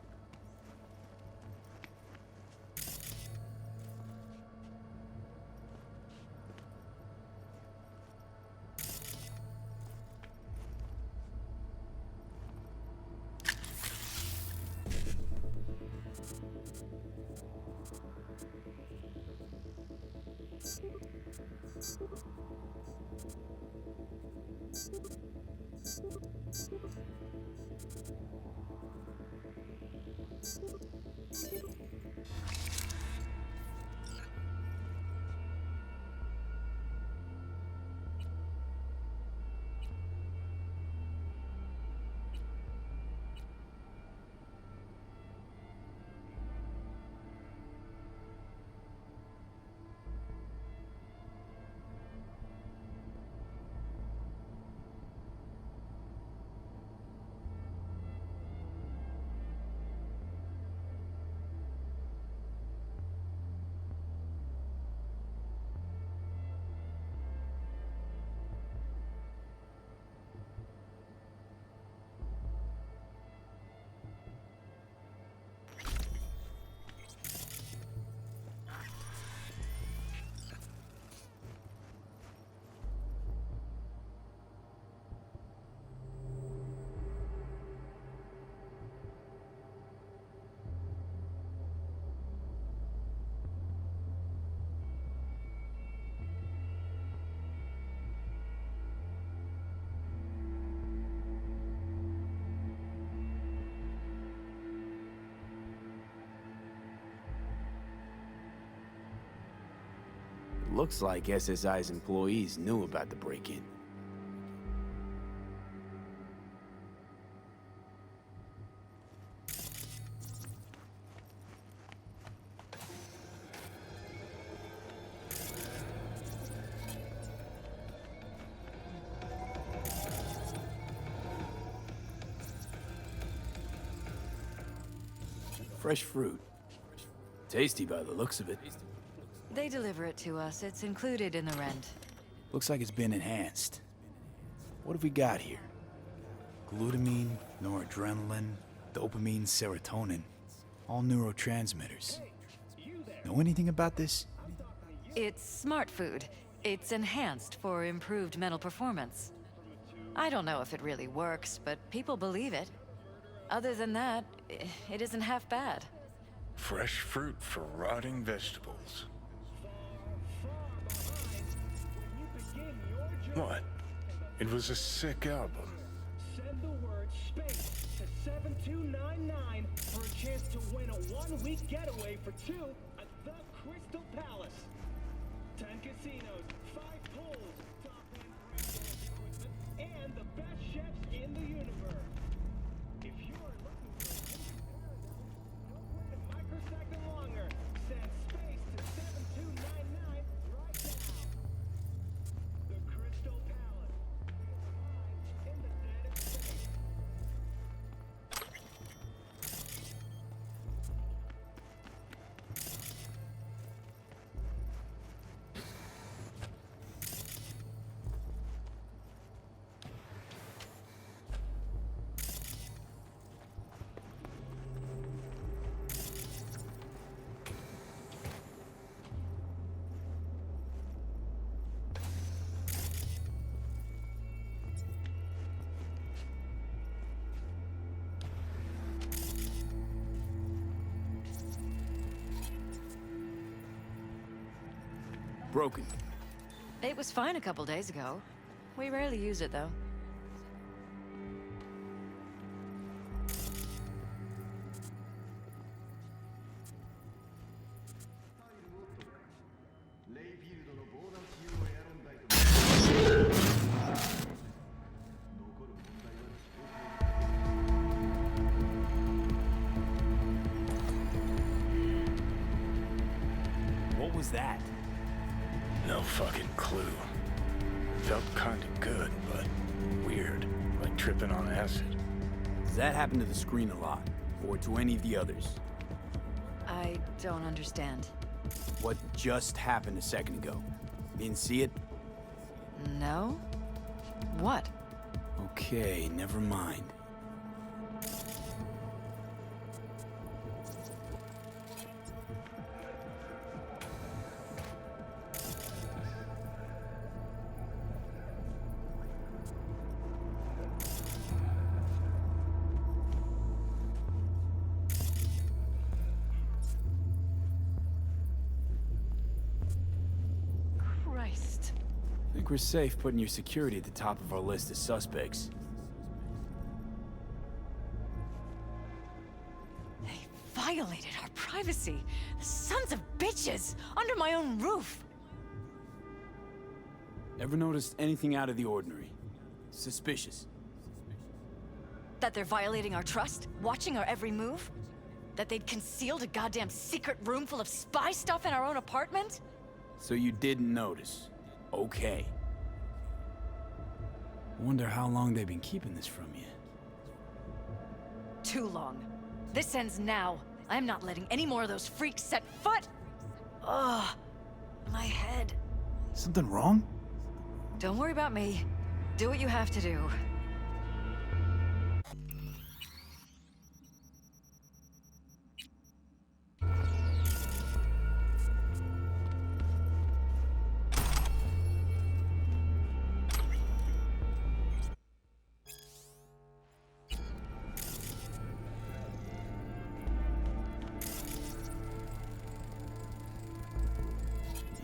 Looks like SSI's employees knew about the break-in. Fresh fruit. Tasty by the looks of it. They deliver it to us. It's included in the rent. Looks like it's been enhanced. What have we got here? Glutamine, noradrenaline, dopamine, serotonin. All neurotransmitters. Know anything about this? It's smart food. It's enhanced for improved mental performance. I don't know if it really works, but people believe it. Other than that, it isn't half bad. Fresh fruit for rotting vegetables. What? It was a sick album. Send the word SPACE to 7299 for a chance to win a one-week getaway for two at the Crystal Palace. 10 casinos, 5 pools, top-end brand equipment, and the best chefs in the universe. If you are looking for a paradise, don't wait a microsecond longer. Send SPACE to 7299 right now. The Crystal Palace. In the dead of space. Broken. It was fine a couple days ago. We rarely use it, though. What was that? No fucking clue. Felt kinda good, but weird. Like tripping on acid. Does that happen to the screen a lot? Or to any of the others? I don't understand. What just happened a second ago? Didn't see it? No? What? Okay, never mind. Christ. I think we're safe putting your security at the top of our list of suspects. They violated our privacy. The sons of bitches! Under my own roof! Ever noticed anything out of the ordinary? Suspicious? That they're violating our trust? Watching our every move? That they'd concealed a goddamn secret room full of spy stuff in our own apartment? So you didn't notice. Okay. Wonder how long they've been keeping this from you. Too long. This ends now. I'm not letting any more of those freaks set foot! Ugh. My head. Something wrong? Don't worry about me. Do what you have to do.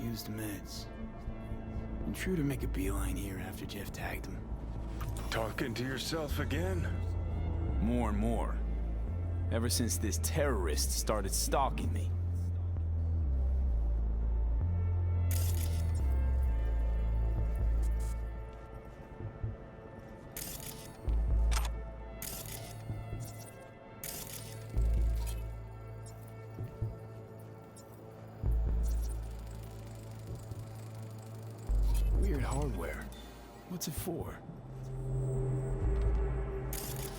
Used meds. Intruder make a beeline here after Jeff tagged him. Talking to yourself again? More and more. Ever since this terrorist started stalking me. Weird hardware. What's it for?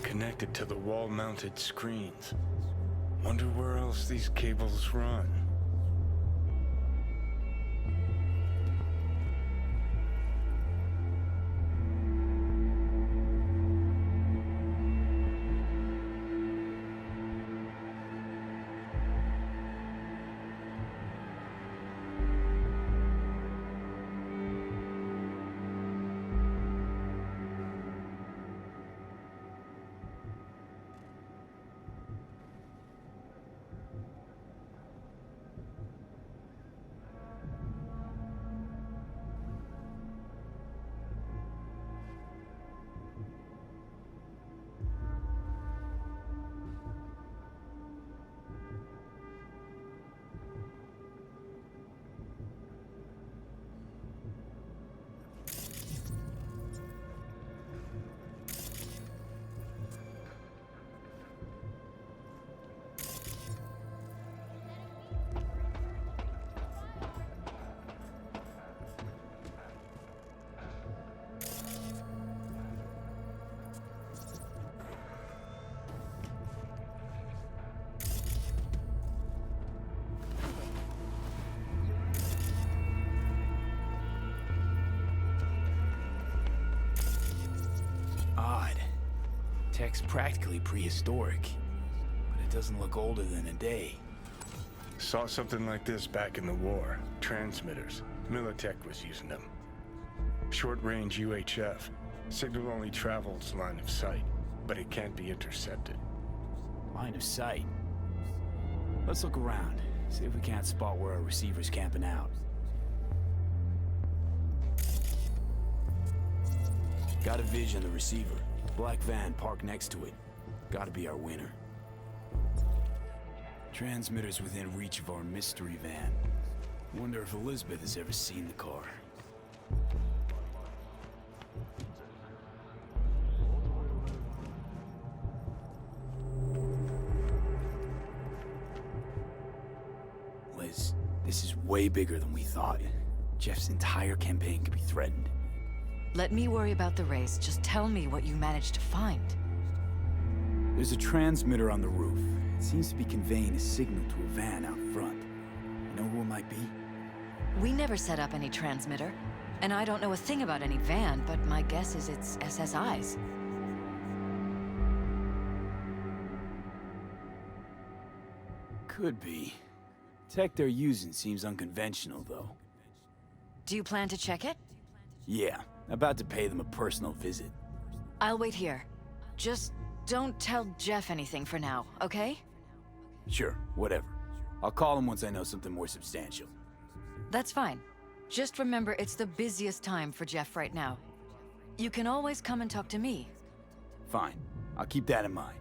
Connected to the wall-mounted screens. Wonder where else these cables run. Odd. Tech's practically prehistoric, but it doesn't look older than a day. Saw something like this back in the war. Transmitters. Militech was using them. Short-range UHF. Signal only travels line of sight, but it can't be intercepted. Line of sight. Let's look around, see if we can't spot where our receiver's camping out. Got a vision of the receiver. Black van parked next to it. Gotta be our winner. Transmitters within reach of our mystery van. Wonder if Elizabeth has ever seen the car. Liz, this is way bigger than we thought. Jeff's entire campaign could be threatened. Let me worry about the race. Just tell me what you managed to find. There's a transmitter on the roof. It seems to be conveying a signal to a van out front. You know who it might be? We never set up any transmitter. And I don't know a thing about any van, but my guess is it's SSI's. Could be. Tech they're using seems unconventional, though. Do you plan to check it? Yeah, about to pay them a personal visit. I'll wait here. Just don't tell Jeff anything for now, okay? Sure, whatever. I'll call him once I know something more substantial. That's fine. Just remember it's the busiest time for Jeff right now. You can always come and talk to me. Fine. I'll keep that in mind.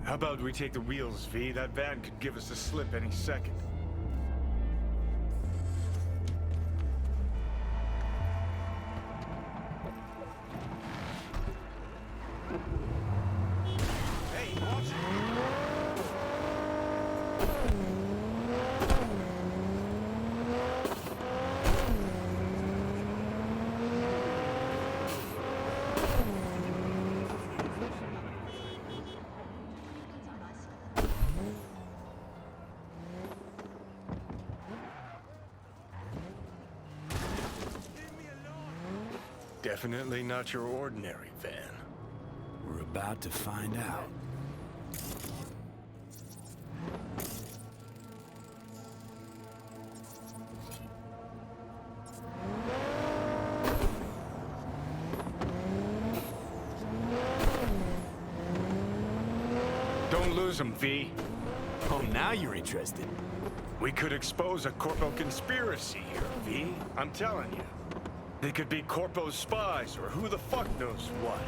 How about we take the wheels, V? That van could give us the slip any second. Hey, watch it! Definitely not your ordinary van. We're about to find out. Don't lose them, V. Oh, now you're interested. We could expose a Corpo conspiracy here, V. I'm telling you. They could be Corpo's spies, or who the fuck knows what.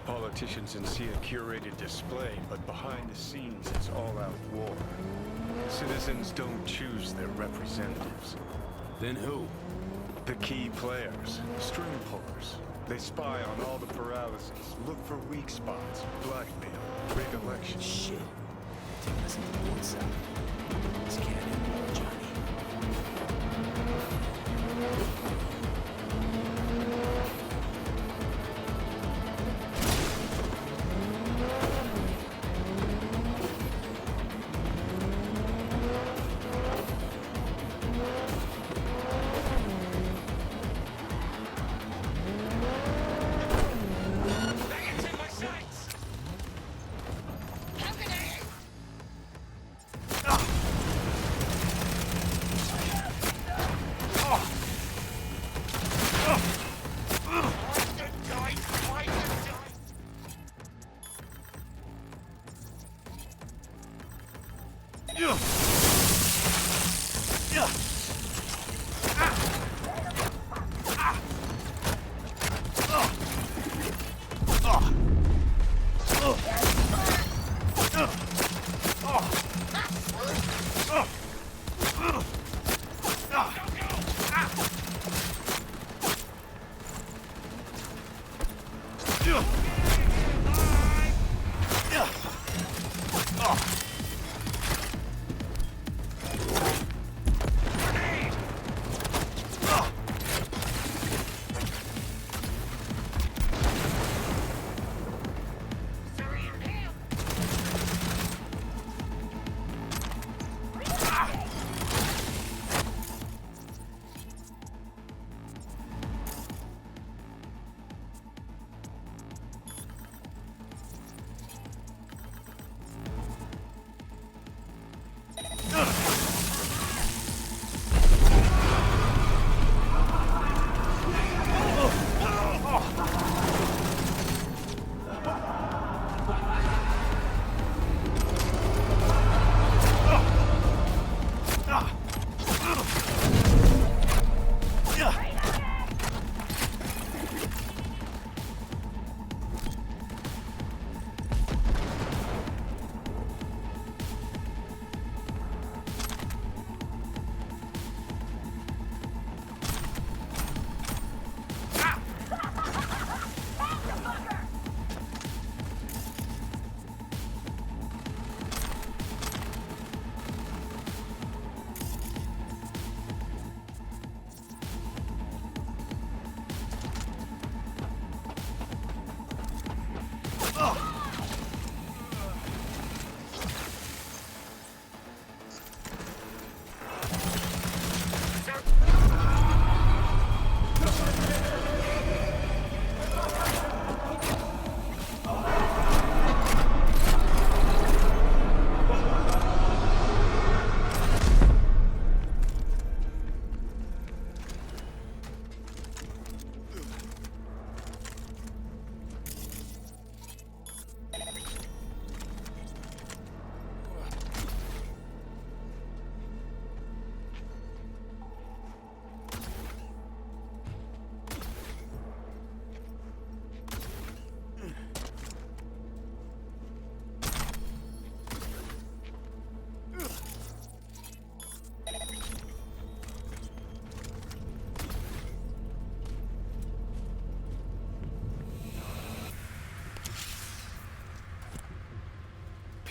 Politicians and see a curated display, but behind the scenes it's all-out war. Citizens don't choose their representatives. Then who? The key players, string pullers. They spy on all the paralysis, look for weak spots, blackmail, rig elections. Shit. Take us into the one side. This can't end well, Johnny.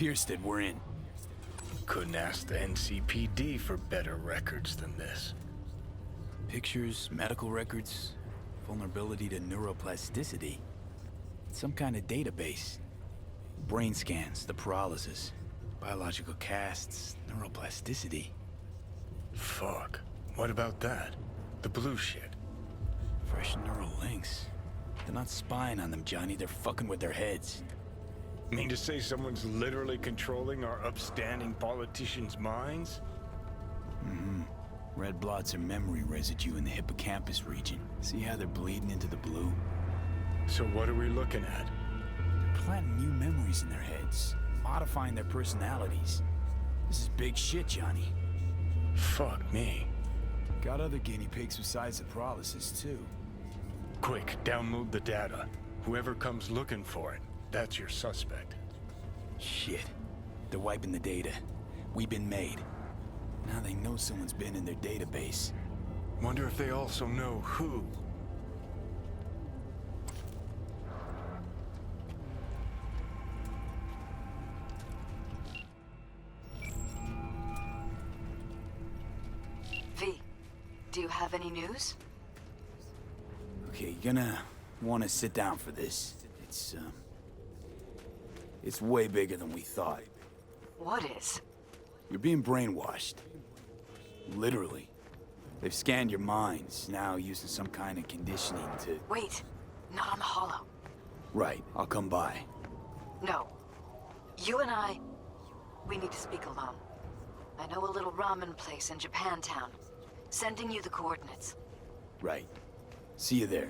Pierstead, we're in. Couldn't ask the NCPD for better records than this. Pictures, medical records, vulnerability to neuroplasticity. Some kind of database. Brain scans, the paralysis, biological casts, neuroplasticity. Fuck. What about that? The blue shit. Fresh neural links. They're not spying on them, Johnny. They're fucking with their heads. Mean to say someone's literally controlling our upstanding politicians' minds? Mm-hmm. Red blots are memory residue in the hippocampus region. See how they're bleeding into the blue? So what are we looking at? They're planting new memories in their heads, modifying their personalities. This is big shit, Johnny. Fuck me. Got other guinea pigs besides the paralysis, too. Quick, download the data. Whoever comes looking for it, that's your suspect. Shit. They're wiping the data. We've been made. Now they know someone's been in their database. Wonder if they also know who. V, do you have any news? Okay, you're gonna want to sit down for this. It's way bigger than we thought. What is? You're being brainwashed. Literally. They've scanned your minds, now using some kind of conditioning to... Wait, not on the Hollow. Right, I'll come by. No. You and I, we need to speak alone. I know a little ramen place in Japantown. Sending you the coordinates. Right. See you there.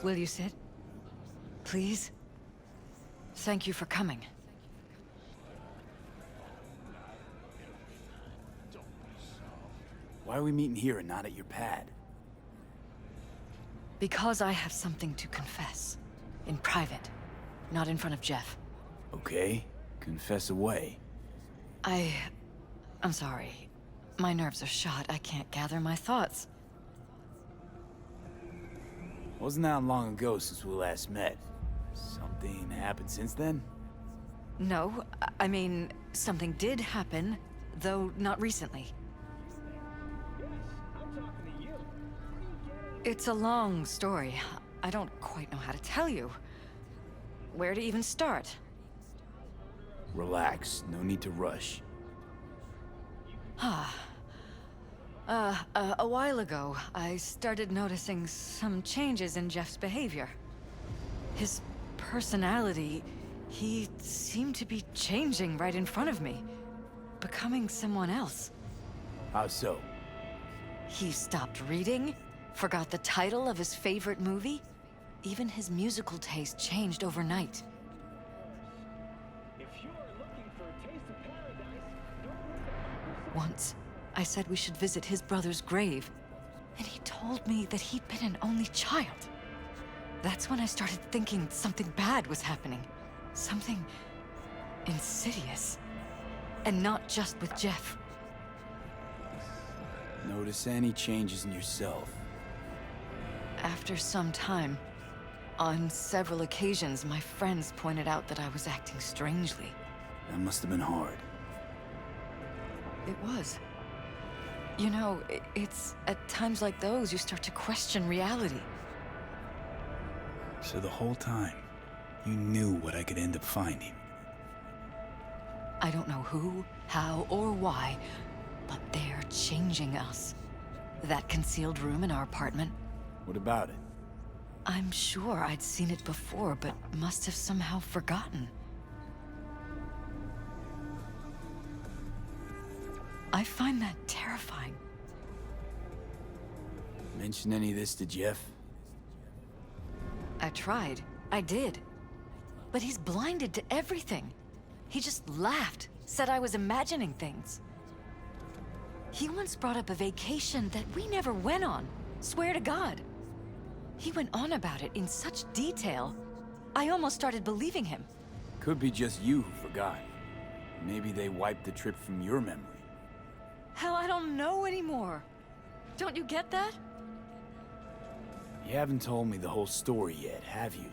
Will you sit? Please? Thank you for coming. Why are we meeting here and not at your pad? Because I have something to confess. In private. Not in front of Jeff. Okay, confess away. I'm sorry. My nerves are shot. I can't gather my thoughts. Wasn't that long ago since we last met? Something happened since then? No, I mean, something did happen, though not recently. It's a long story. I don't quite know how to tell you. Where to even start? Relax, no need to rush. A while ago, I started noticing some changes in Jeff's behavior. His personality, he seemed to be changing right in front of me. Becoming someone else. How so? He stopped reading, forgot the title of his favorite movie. Even his musical taste changed overnight. Once, I said we should visit his brother's grave, and he told me that he'd been an only child. That's when I started thinking something bad was happening. Something insidious. And not just with Jeff. Notice any changes in yourself? After some time, on several occasions, my friends pointed out that I was acting strangely. That must have been hard. It was. You know, it's at times like those you start to question reality. So the whole time, you knew what I could end up finding. I don't know who, how, or why, but they're changing us. That concealed room in our apartment. What about it? I'm sure I'd seen it before, but must have somehow forgotten. I find that terrifying. Mention any of this to Jeff? I tried. I did. But he's blinded to everything. He just laughed, said I was imagining things. He once brought up a vacation that we never went on. Swear to God. He went on about it in such detail, I almost started believing him. Could be just you who forgot. Maybe they wiped the trip from your memory. Hell, I don't know anymore. Don't you get that? You haven't told me the whole story yet, have you?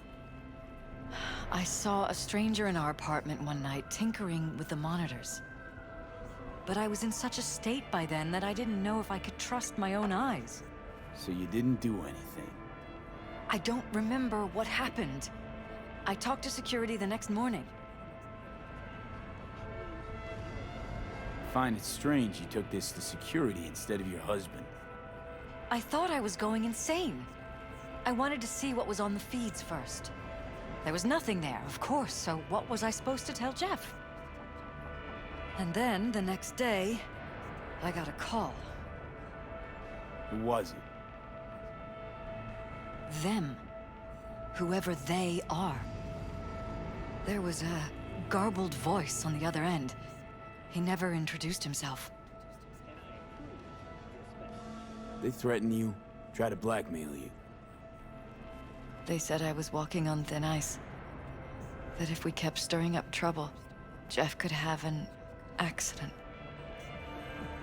I saw a stranger in our apartment one night tinkering with the monitors. But I was in such a state by then that I didn't know if I could trust my own eyes. So you didn't do anything? I don't remember what happened. I talked to security the next morning. Find it strange you took this to security instead of your husband. I thought I was going insane. I wanted to see what was on the feeds first. There was nothing there, of course, so what was I supposed to tell Jeff? And then, the next day, I got a call. Who was it? Them. Whoever they are. There was a garbled voice on the other end. He never introduced himself. They threaten you, try to blackmail you. They said I was walking on thin ice. That if we kept stirring up trouble, Jeff could have an accident.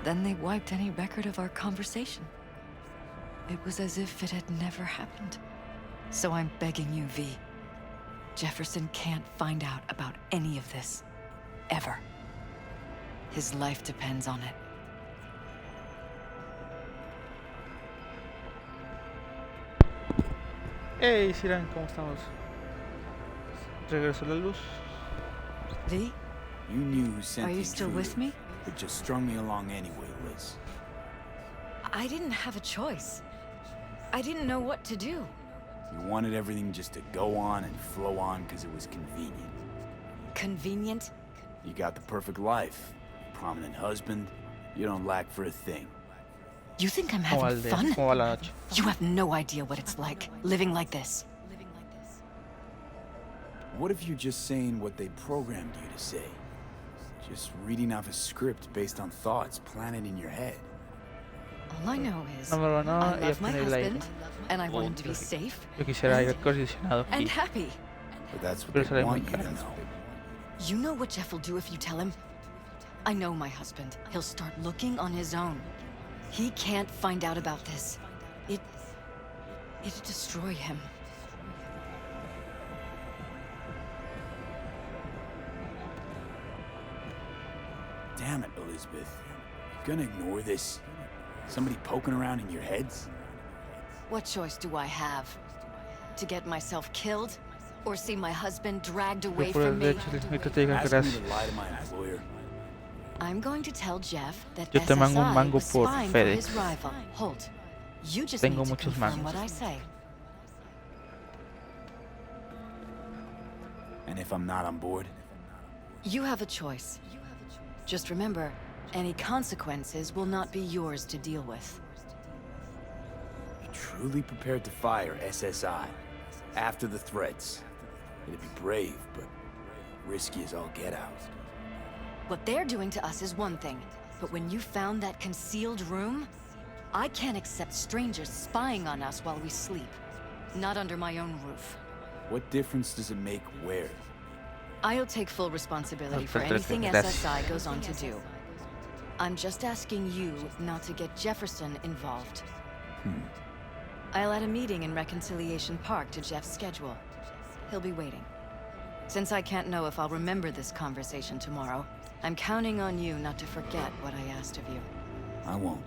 Then they wiped any record of our conversation. It was as if it had never happened. So I'm begging you, V. Jefferson can't find out about any of this. Ever. His life depends on it. Hey, Siran, ¿cómo estamos? ¿Regresó la luz? V? You knew who sent Are the you still intruder, with me? but just strung me along anyway, Liz. I didn't have a choice. I didn't know what to do. You wanted everything just to go on and flow on because it was convenient. Convenient? You got the perfect life. Prominent husband. You don't lack for a thing. You think I'm ¿Cómo va having el día? fun? ¿Cómo va la noche? You have no idea what it's like, living like this. What if you're just saying what they programmed you to say? Just reading off a script based on thoughts planted in your head. All I know is No, no, I ella love my tiene el aire. husband, and I want him to be safe Yo quisiera aire acondicionado and aquí. happy. But that's what Pero they sale muy want you to caro. know. You know what Jeff will do if you tell him? I know my husband. He'll start looking on his own. He can't find out about this. It'd destroy him. Damn it, Elizabeth. You gonna ignore this? Somebody poking around in your heads? What choice do I have? To get myself killed? Or see my husband dragged away Yo por from el me? hecho ahorita te digan Ask me gracias. to lie to my employer. I'm going to tell Jeff that Yo te mando un SSI mango was por spying for his FedEx. rival, Holt. You just Tengo need to muchos confirm mangos. what I say. And if I'm not on board? You have a choice. Just remember, any consequences will not be yours to deal with. You're truly prepared to fire SSI after the threats. It'd be brave, but risky as all get out. What they're doing to us is one thing, but when you found that concealed room, I can't accept strangers spying on us while we sleep. Not under my own roof. What difference does it make where? I'll take full responsibility for Perfecto, anything gracias. SSI goes on to do. I'm just asking you not to get Jefferson involved. I'll add a meeting in Reconciliation Park to Jeff's schedule. He'll be waiting. Since I can't know if I'll remember this conversation tomorrow, I'm counting on you not to forget what I asked of you. I won't.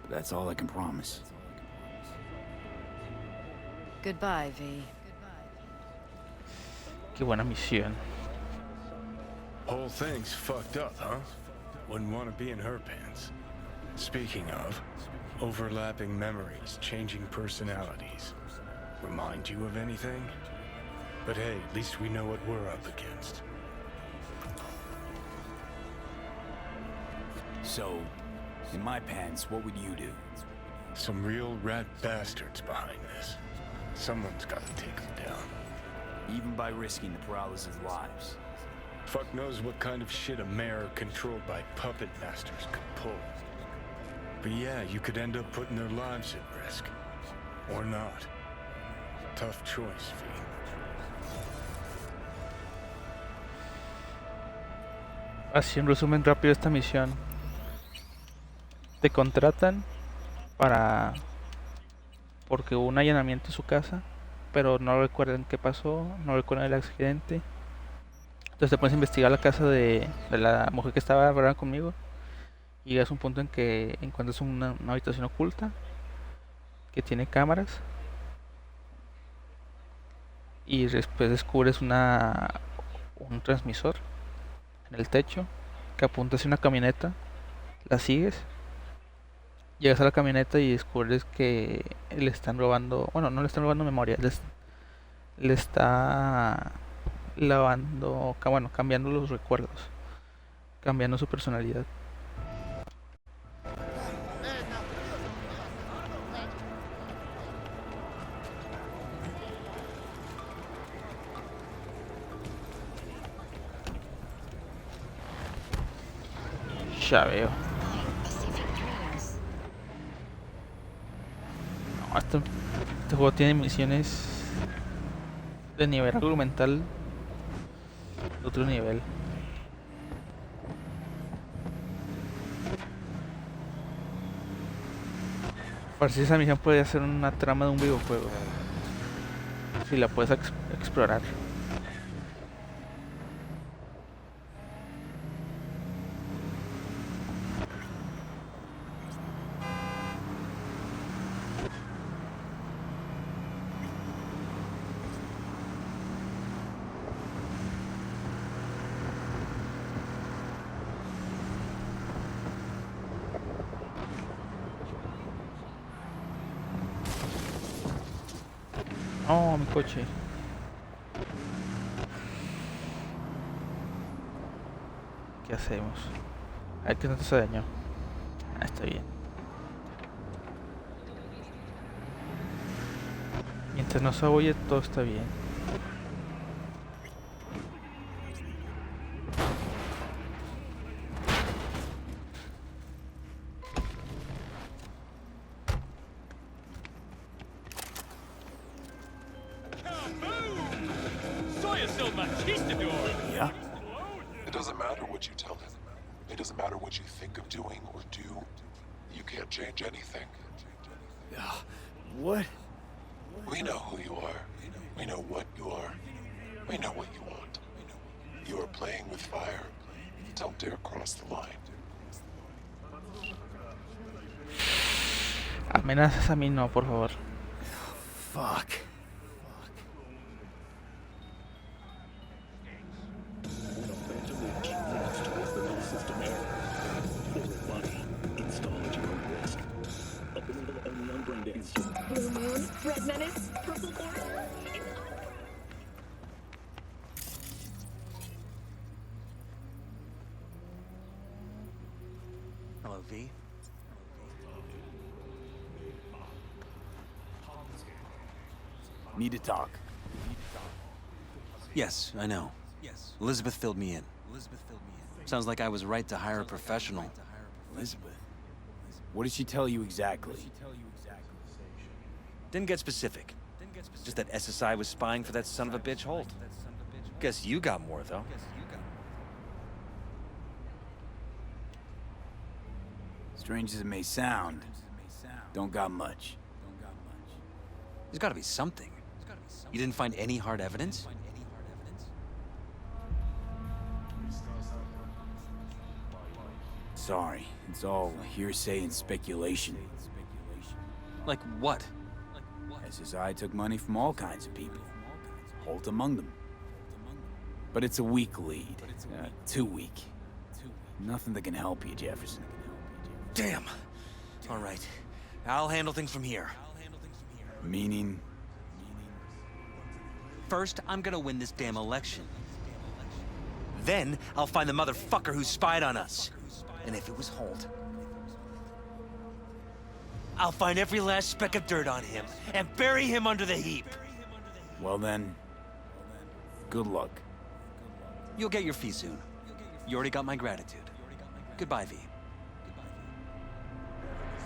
But that's all I can promise. Goodbye, V. Qué buena misión. Whole thing's fucked up, huh? Wouldn't want to be in her pants. Speaking of, overlapping memories, changing personalities. Remind you of anything? But hey, at least we know what we're up against. So, in my pants, what would you do? Some real rat bastards behind this. Someone's gotta take them down. Even by risking the Peralez's lives. Fuck knows what kind of shit a mayor controlled by puppet masters could pull. But yeah, you could end up putting their lives at risk. Or not. Tough choice, V. Así en resumen rápido esta misión. Te contratan porque hubo un allanamiento en su casa, pero no recuerdan qué pasó, no recuerdan el accidente. Entonces te pones a investigar la casa de la mujer que estaba hablando conmigo. Y llegas a un punto en que encuentras una habitación oculta que tiene cámaras. Y después descubres un transmisor en el techo que apunta hacia una camioneta. La sigues. Llegas a la camioneta y descubres que le están robando, bueno, no le están robando memoria, le está lavando, bueno, cambiando los recuerdos, cambiando su personalidad. Ya veo. No, este juego tiene misiones de nivel argumental de otro nivel. Parece que esa misión podría ser una trama de un videojuego. Si la puedes explorar. Oh, mi coche. ¿Qué hacemos? A ver qué tanto se dañó. Ah, está bien. Mientras no se oye, todo está bien. Yeah? It doesn't matter what you tell him. It doesn't matter what you think of doing or do. You can't change anything. What? We know who you are. We know what you are. We know what you want. You are playing with fire. Don't dare cross the line. Amenazas a mí no, por favor. Fuck. Blue moon, red menace, purple forest. Hello, V. Need to talk. Yes, I know. Elizabeth filled me in. Sounds like I was right to hire a professional. Elizabeth? What did she tell you exactly? Didn't get specific. Just that SSI was spying for that son of a bitch Holt. Guess you got more, though. Strange as it may sound, don't got much. There's gotta be something. You didn't find any hard evidence? Sorry, it's all hearsay and speculation. Like what? SSI took money from all kinds of people. Holt among them. But it's a weak lead. Too weak. Nothing that can help you, Jefferson. Damn. All right. I'll handle things from here. Meaning? First, I'm gonna win this damn election. Then, I'll find the motherfucker who spied on us. And if it was Holt, I'll find every last speck of dirt on him and bury him under the heap. Well then, good luck. You'll get your fee soon. You already got my gratitude. Goodbye, V.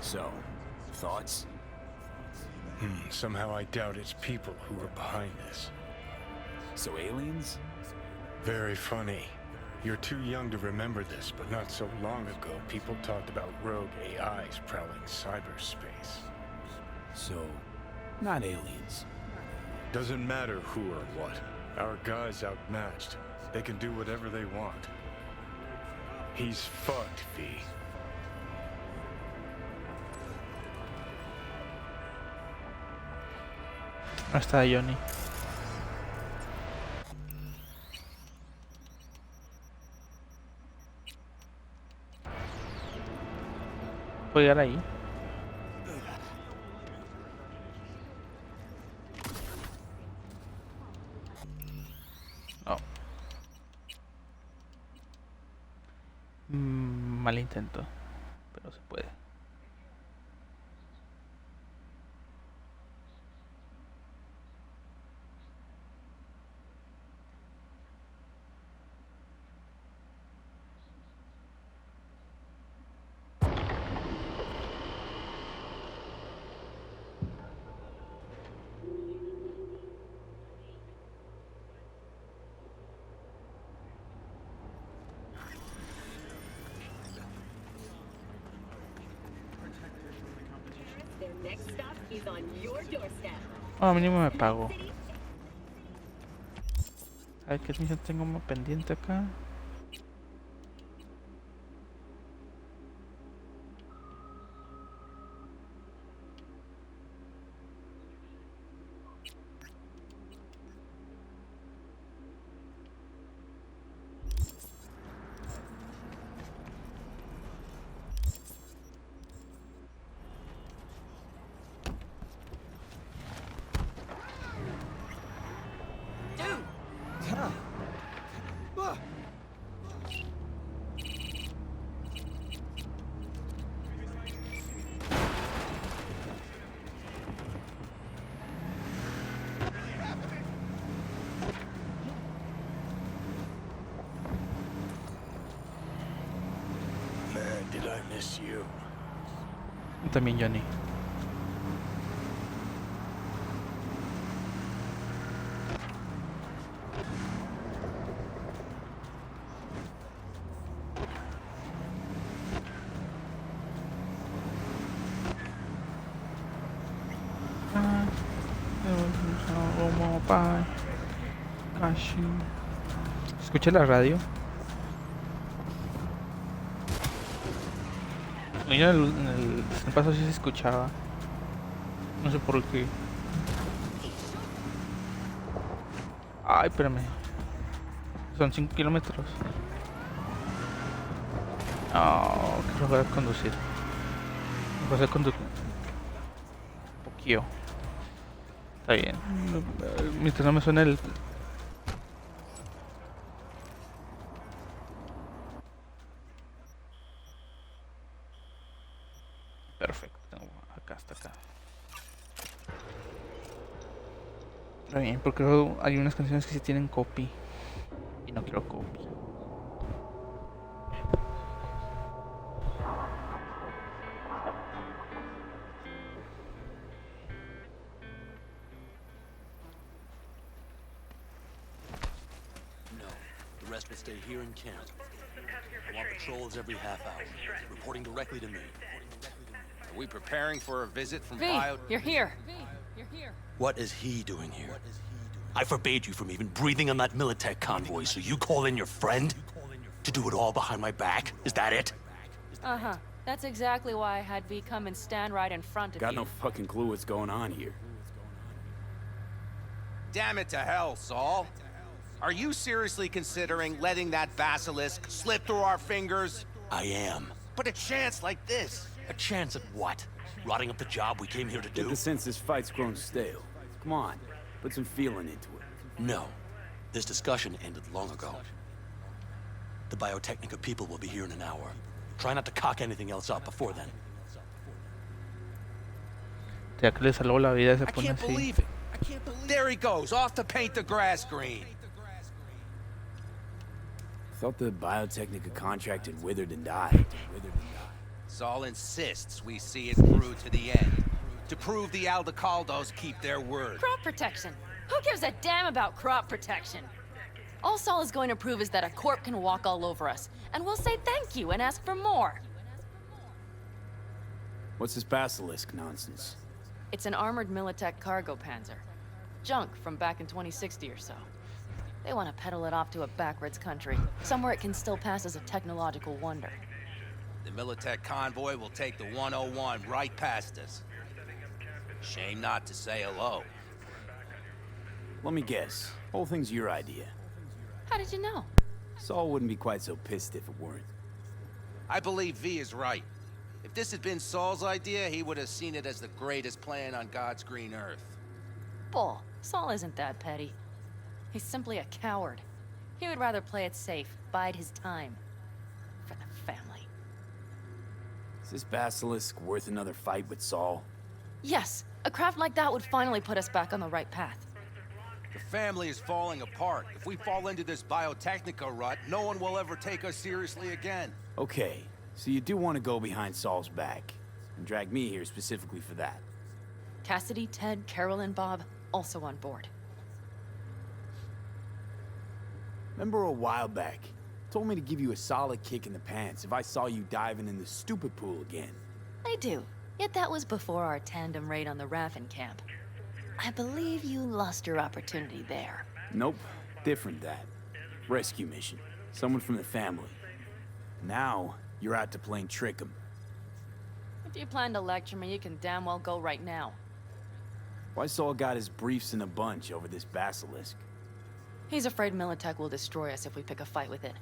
So, thoughts? Somehow I doubt it's people who are behind this. So aliens? Very funny. You're too young to remember this, but not so long ago, people talked about rogue AIs prowling cyberspace. So, not aliens. Doesn't matter who or what. Our guy's outmatched. They can do whatever they want. He's fucked, V. No está Johnny. ¿Puedo llegar ahí? No. Mal intento, pero se puede. Their next stop is on your doorstep. Oh, mínimo me pago. A ver qué misión tengo más pendiente acá. just you. También Johnny. Escuché la radio. Mira, en el paso sí se escuchaba. No sé por qué. Ay, espérame. Son 5 kilómetros. Oh, quiero jugar a conducir. Voy a hacer conducir. Un poquillo. Está bien. Mientras no me suene el... Perfecto. Acá, hasta acá. Está bien, porque hay unas canciones que sí tienen copy. Y no quiero copy. No, the rest will stay here in camp. I want patrols every half hour, reporting directly to me. Are we preparing for a visit from V, Bio? you're here. V, you're here. What is he doing here? I forbade you from even breathing on that Militech convoy, so you call in your friend? To do it all behind my back? Is that it? Uh-huh. That's exactly why I had V come and stand right in front of Got you. no fucking clue what's going on here. Damn it to hell, Saul. Are you seriously considering letting that basilisk slip through our fingers? I am. But a chance like this. A chance at what? Rotting up the job we came here to do? Get the sense this fight's grown stale. Come on, put some feeling into it. No. This discussion ended long ago. The Biotechnica people will be here in an hour. Try not to cock anything else up before then. Ya que le salvó la vida se I pone can't así. believe it. There he goes, off to paint the grass green. Thought the Biotechnica contract had withered and died. Saul insists we see it through to the end. To prove the Aldecaldos keep their word. Crop protection. Who gives a damn about crop protection? All Saul is going to prove is that a corp can walk all over us, and we'll say thank you and ask for more. What's this basilisk nonsense? It's an armored Militech cargo panzer. Junk from back in 2060 or so. They want to peddle it off to a backwards country, somewhere it can still pass as a technological wonder. The Militech convoy will take the 101 right past us. Shame not to say hello. Let me guess. Whole thing's your idea. How did you know? Saul wouldn't be quite so pissed if it weren't. I believe V is right. If this had been Saul's idea, he would have seen it as the greatest plan on God's green earth. Bull. Saul isn't that petty. He's simply a coward. He would rather play it safe, bide his time. For the family. Is this basilisk worth another fight with Saul? Yes, a craft like that would finally put us back on the right path. The family is falling apart. If we fall into this Biotechnica rut, no one will ever take us seriously again. Okay, so you do want to go behind Saul's back, and drag me here specifically for that. Cassidy, Ted, Carol, and Bob, also on board. Remember a while back, told me to give you a solid kick in the pants if I saw you diving in the stupid pool again. I do. Yet that was before our tandem raid on the Raffen camp. I believe you lost your opportunity there. Nope, different that. Rescue mission. Someone from the family. Now, you're out to plain trick 'em. If you plan to lecture me, you can damn well go right now. Why Saul got his briefs in a bunch over this basilisk? He's afraid Militech will destroy us if we pick a fight with it.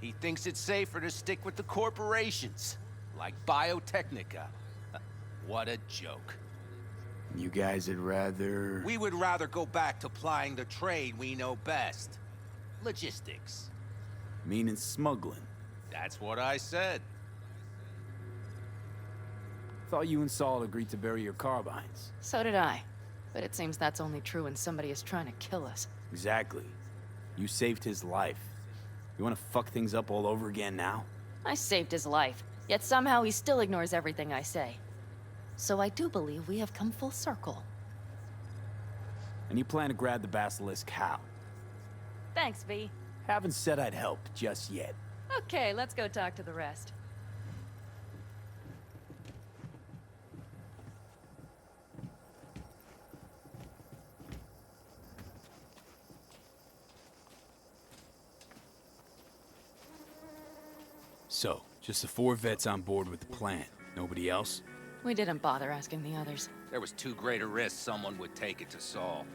He thinks it's safer to stick with the corporations, like Biotechnica. What a joke. You guys would rather... We would rather go back to plying the trade we know best. Logistics. Meaning smuggling. That's what I said. Thought you and Saul agreed to bury your carbines. So did I. But it seems that's only true when somebody is trying to kill us. Exactly. You saved his life. You want to fuck things up all over again now? I saved his life. Yet somehow he still ignores everything I say. So I do believe we have come full circle. And you plan to grab the Basilisk how? Thanks, V. Haven't said I'd help just yet. Okay, let's go talk to the rest. So, just the 4 vets on board with the plan. Nobody else? We didn't bother asking the others. There was too great a risk someone would take it to Saul.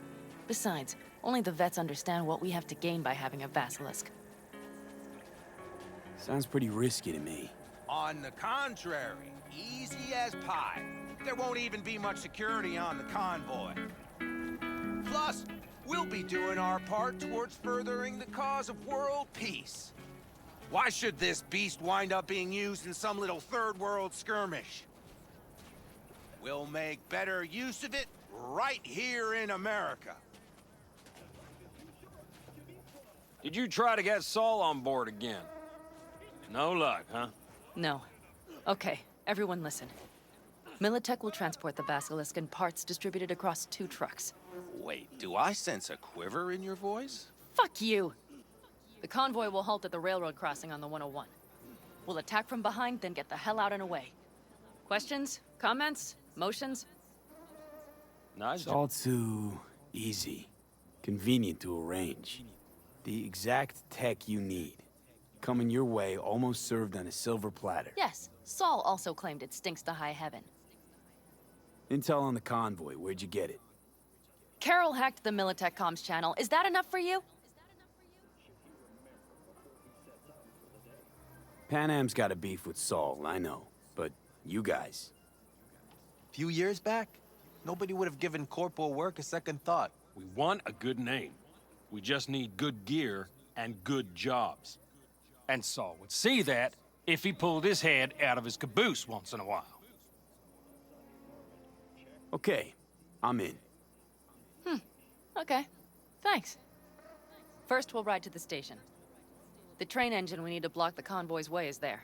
Besides, only the vets understand what we have to gain by having a basilisk. Sounds pretty risky to me. On the contrary, easy as pie. There won't even be much security on the convoy. Plus, we'll be doing our part towards furthering the cause of world peace. Why should this beast wind up being used in some little third world skirmish? We'll make better use of it right here in America. Did you try to get Saul on board again? No luck, huh? No. Okay, everyone listen. Militech will transport the basilisk in parts distributed across 2 trucks. Wait, do I sense a quiver in your voice? Fuck you! The convoy will halt at the railroad crossing on the 101. We'll attack from behind, then get the hell out and away. Questions? Comments? Motions? Nice. It's all too easy. Convenient to arrange. The exact tech you need. Coming your way, almost served on a silver platter. Yes, Saul also claimed it stinks to high heaven. Intel on the convoy, where'd you get it? Carol hacked the Militech comms channel. Is that enough for you? Pan Am's got a beef with Saul, I know. But you guys... Few years back, nobody would have given corporal work a second thought. We want a good name. We just need good gear and good jobs. And Saul would see that if he pulled his head out of his caboose once in a while. Okay, I'm in. Okay. Thanks. First, we'll ride to the station. The train engine we need to block the convoy's way is there.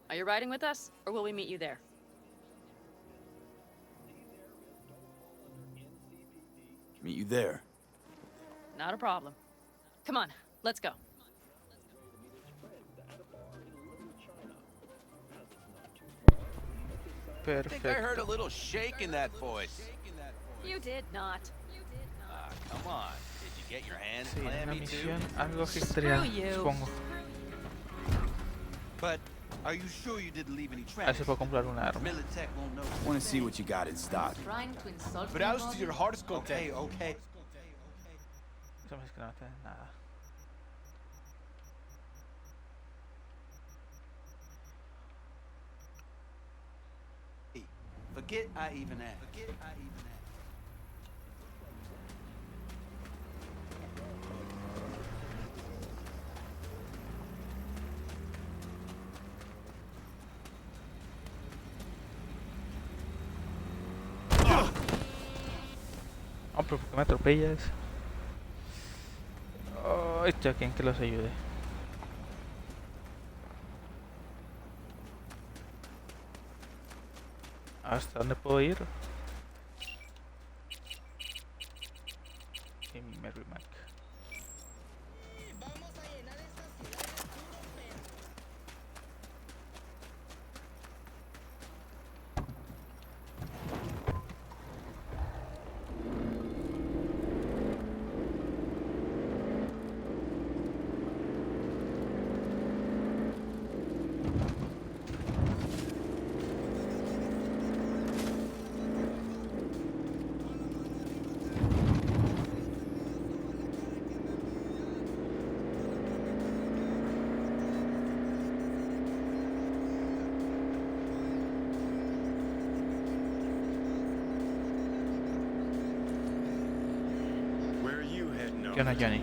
Are you riding with us, or will we meet you there? Meet you there. Not a problem. Come on, let's go. I think I heard a little shake in that voice. You did not. Ah, come on. Did you get your hands Sí, una clammy too? misión, algo que estaría, supongo. But are you sure you didn't leave any A ver si puedo comprar un arma. Militech won't know. Want to see what you got in stock. Browse to your heart's content. Okay. Eso me dice que no tiene nada. Forget I even asked. Oh, pero ¿por qué me atropellas? Ay, ya quien que los ayude. ¿Hasta dónde puedo ir? Y mi Merry Mac. ¿Qué onda, Johnny?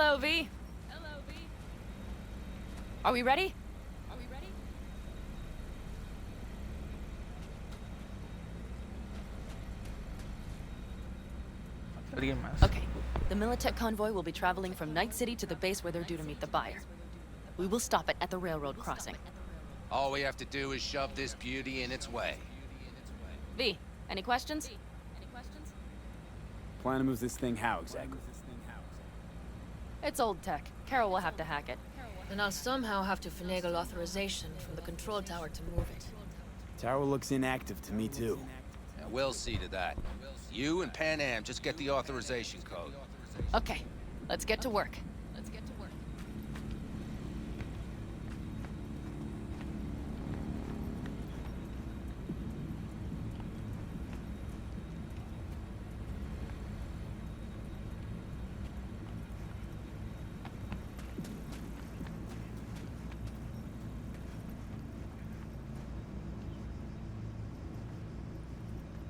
Hello, V. Are we ready? Alguien más. Okay. The Militech convoy will be traveling from Night City to the base where they're due to meet the buyer. We will stop it at the railroad crossing. All we have to do is shove this beauty in its way. V, any questions? Plan to move this thing how exactly? It's old tech. Carol will have to hack it. And I'll somehow have to finagle authorization from the control tower to move it. Tower looks inactive to me too. Yeah, we'll see to that. You and Pan Am just get the authorization code. Okay, let's get to work.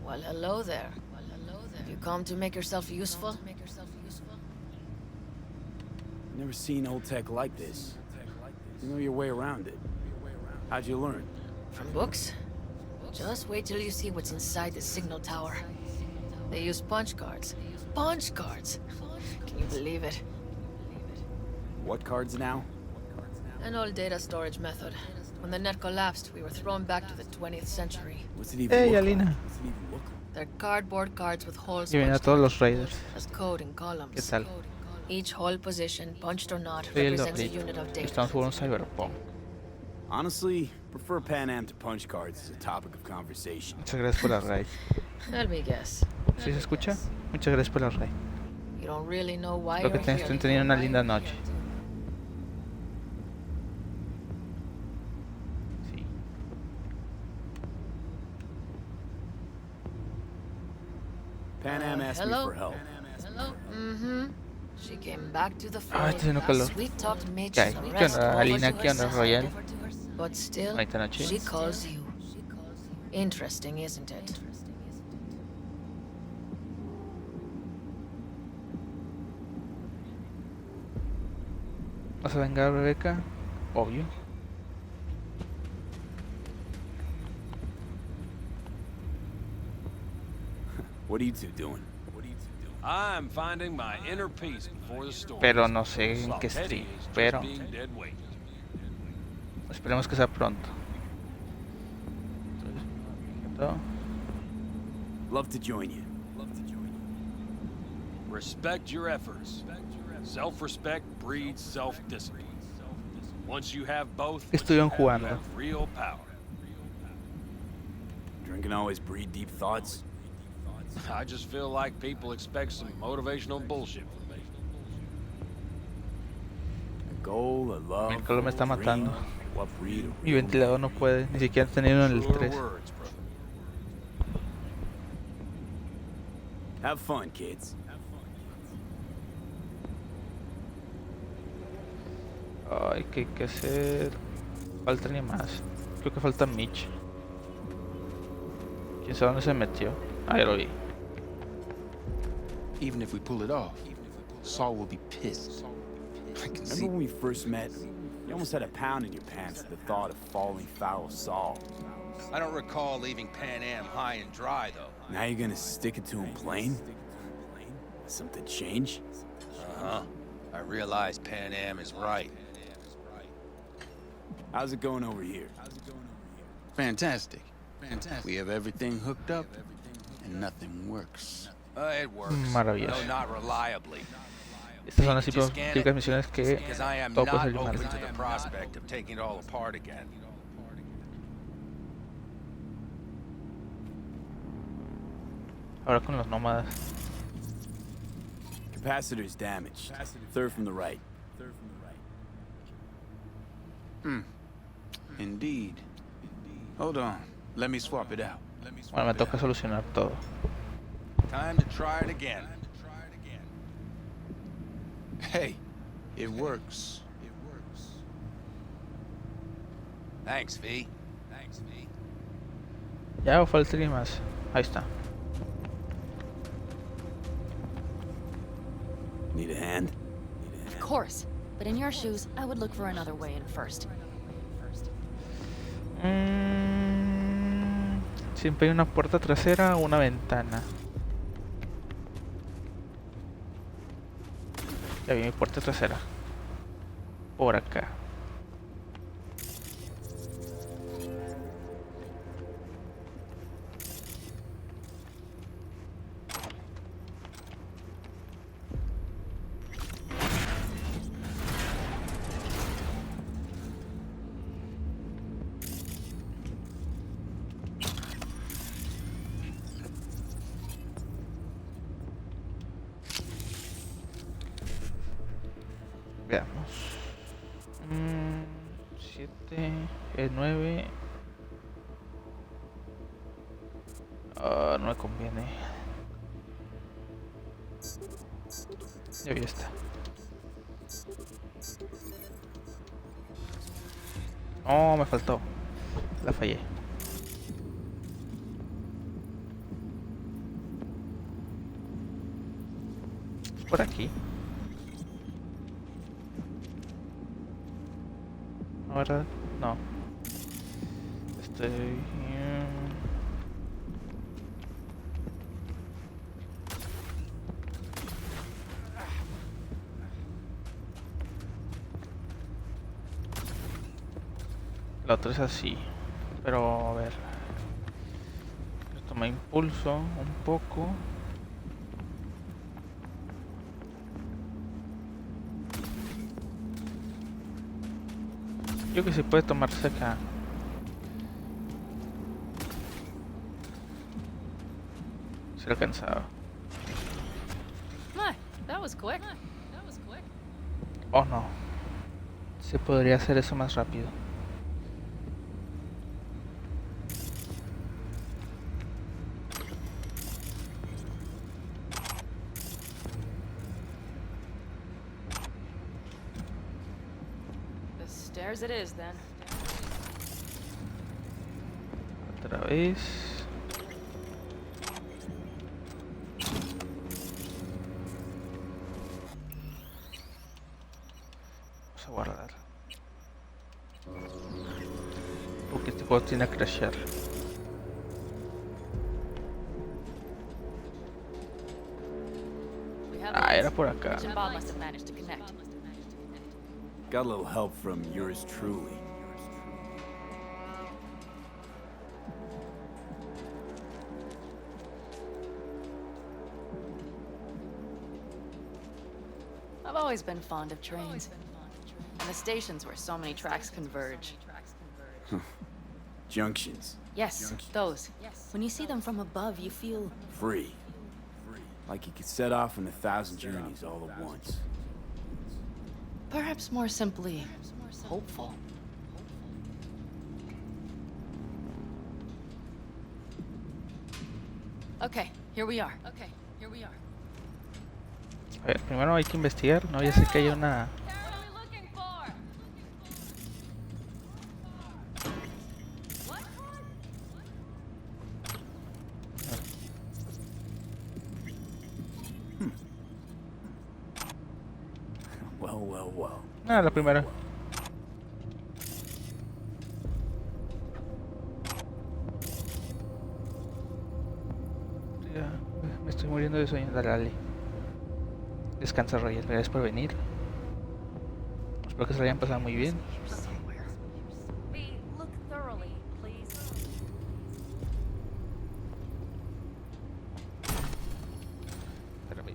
Well, hello there. Have you come to make yourself useful? Never seen old tech like this. You know your way around it. How'd you learn? From books? Just wait till you see what's inside the signal tower. They use punch cards. Punch cards! Can you believe it? What cards now? An old data storage method. When the net collapsed, we were thrown back to the 20th century. What's it even Hey, look like? Alina. They're cardboard cards with holes Y ven a punched todos in los raiders. as code in columns. ¿Qué tal? Each hole position, punched or not, Soy el represents a Dorito. unit of data. Estamos jugando Cyberpunk. Honestly, prefer Pan Am to punch cards as a topic of conversation. Muchas gracias por la raid. Let me guess. ¿Sí se escucha? Muchas gracias por la raid. You don't really know why Espero que you're here. estén teniendo una linda noche. Sí. Pan Am asked me Hello? for help. Hello? Mm-hmm. She came back to the Ah, fold. estoy haciendo calor. Sweet-talked Mitch, ¿Qué hay? the ¿Qué rest onda, over Alina? to ¿Qué onda, her Royal? side. But still, Bonita noche. she calls you. Interesting, isn't it? ¿Vas a vengar a Rebeca? Obvio. What are you two doing? I'm finding my inner peace before the storm. Pero no sé en qué Petty stream. is just Pero being dead weight. esperemos que sea pronto. Todo. Love to join you. Respect your efforts. Self-respect breeds self-discipline. Once you have both, ¿Qué estuvieron you jugando? have real power. Drinking always breed deep thoughts. I just feel like people expect some motivational bullshit from me. A goal, a love, El calor me está a dream. matando. What breed? Mi ventilador no puede, ni siquiera tenido en el Truer 3. words, brother. Have fun, kids. Ay, ¿qué hay que hacer? Falta ni más. Creo que falta Mitch. ¿Quién sabe dónde se metió? Ah, ya lo vi. Even if we pull it off, Saul will be pissed. I can see. Remember when we first met? You almost had a pound in your pants at the thought of falling foul of Saul. I don't recall leaving Pan Am high and dry, though. Now you're gonna stick it to him plain? Something change? Uh-huh. I realize Pan Am is right. How's it going over here? Fantastic. Fantastic. We have everything hooked up, and nothing works. It works. Maravilloso. Though not reliably. Estas son las Just scan típicas it, misiones que because I am todo puede not salir mal. open to the prospect of taking it all apart again. Ahora con los nómadas. Capacitor's damaged. Third from the right. Indeed. Hold on. Let me swap it out. Bueno, me toca solucionar todo. Time to try it again. Hey, it works. Thanks, V. Ya o falta alguien más. Ahí está. Need a hand? Of course. But in your shoes, I would look for another way in first. Siempre hay una puerta trasera o una ventana. Ya vi mi puerta trasera. Por acá. Veamos. 7, 9. No me conviene. Ya vi esta. Oh, me faltó. La fallé. Por aquí. ¿No, verdad? No. Estoy... La otra es así. Pero, a ver. Toma impulso un poco. Yo que se puede tomarse acá. Se alcanzaba. That was quick. Oh no. Se podría hacer eso más rápido. The stairs it is then. Otra vez. Vamos a guardar. Porque este juego tiene que crashear. Ah, era por acá. Bob must have managed to connect. Got a little help from yours truly. I've always been fond of trains. And the stations where so many tracks converge. Junctions. Yes, those. When you see them from above, you feel... Free. Like you could set off on 1,000 journeys all at once. Perhaps more simply, hopeful. Okay, here we are. A ver, primero hay que investigar, ¿no? Ya sé que hay una... Well. Ah, la primera. Ya, me estoy muriendo de sueño. Dale. Descansa, Roger. Gracias por venir. Espero que se lo hayan pasado muy bien. Espérame.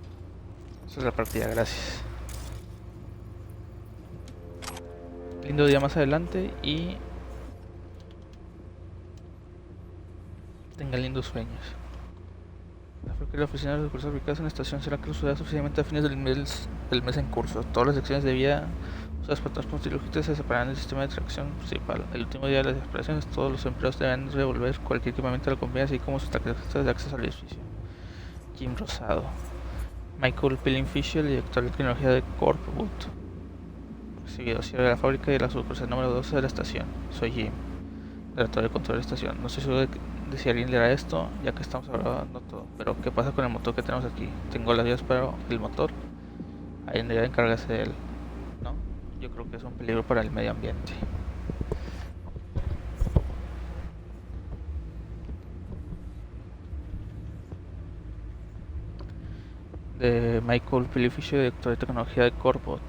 Esa es la partida, gracias. Lindo día más adelante y tengan lindos sueños. La oficina de recursos ubicadas en la estación será clausurada suficientemente a fines del mes en curso. Todas las secciones de vía usadas por transporte y logística se separarán del sistema de tracción principal. El último día de las operaciones, todos los empleados deberán devolver cualquier equipamiento a la compañía, así como sus tarjetas de acceso al edificio. Jim Rosado. Michael Pilling Fisher, director de tecnología de Corpwood. Seguido, cierre de la fábrica y la sucursal número 12 de la estación. Soy Jim, director de control de estación. No estoy seguro de si alguien le hará esto, ya que estamos hablando todo. Pero, ¿qué pasa con el motor que tenemos aquí? Tengo las llaves para el motor. Alguien debería encargarse de él. yo creo que es un peligro para el medio ambiente. De Michael Fisher, director de tecnología de Corbot,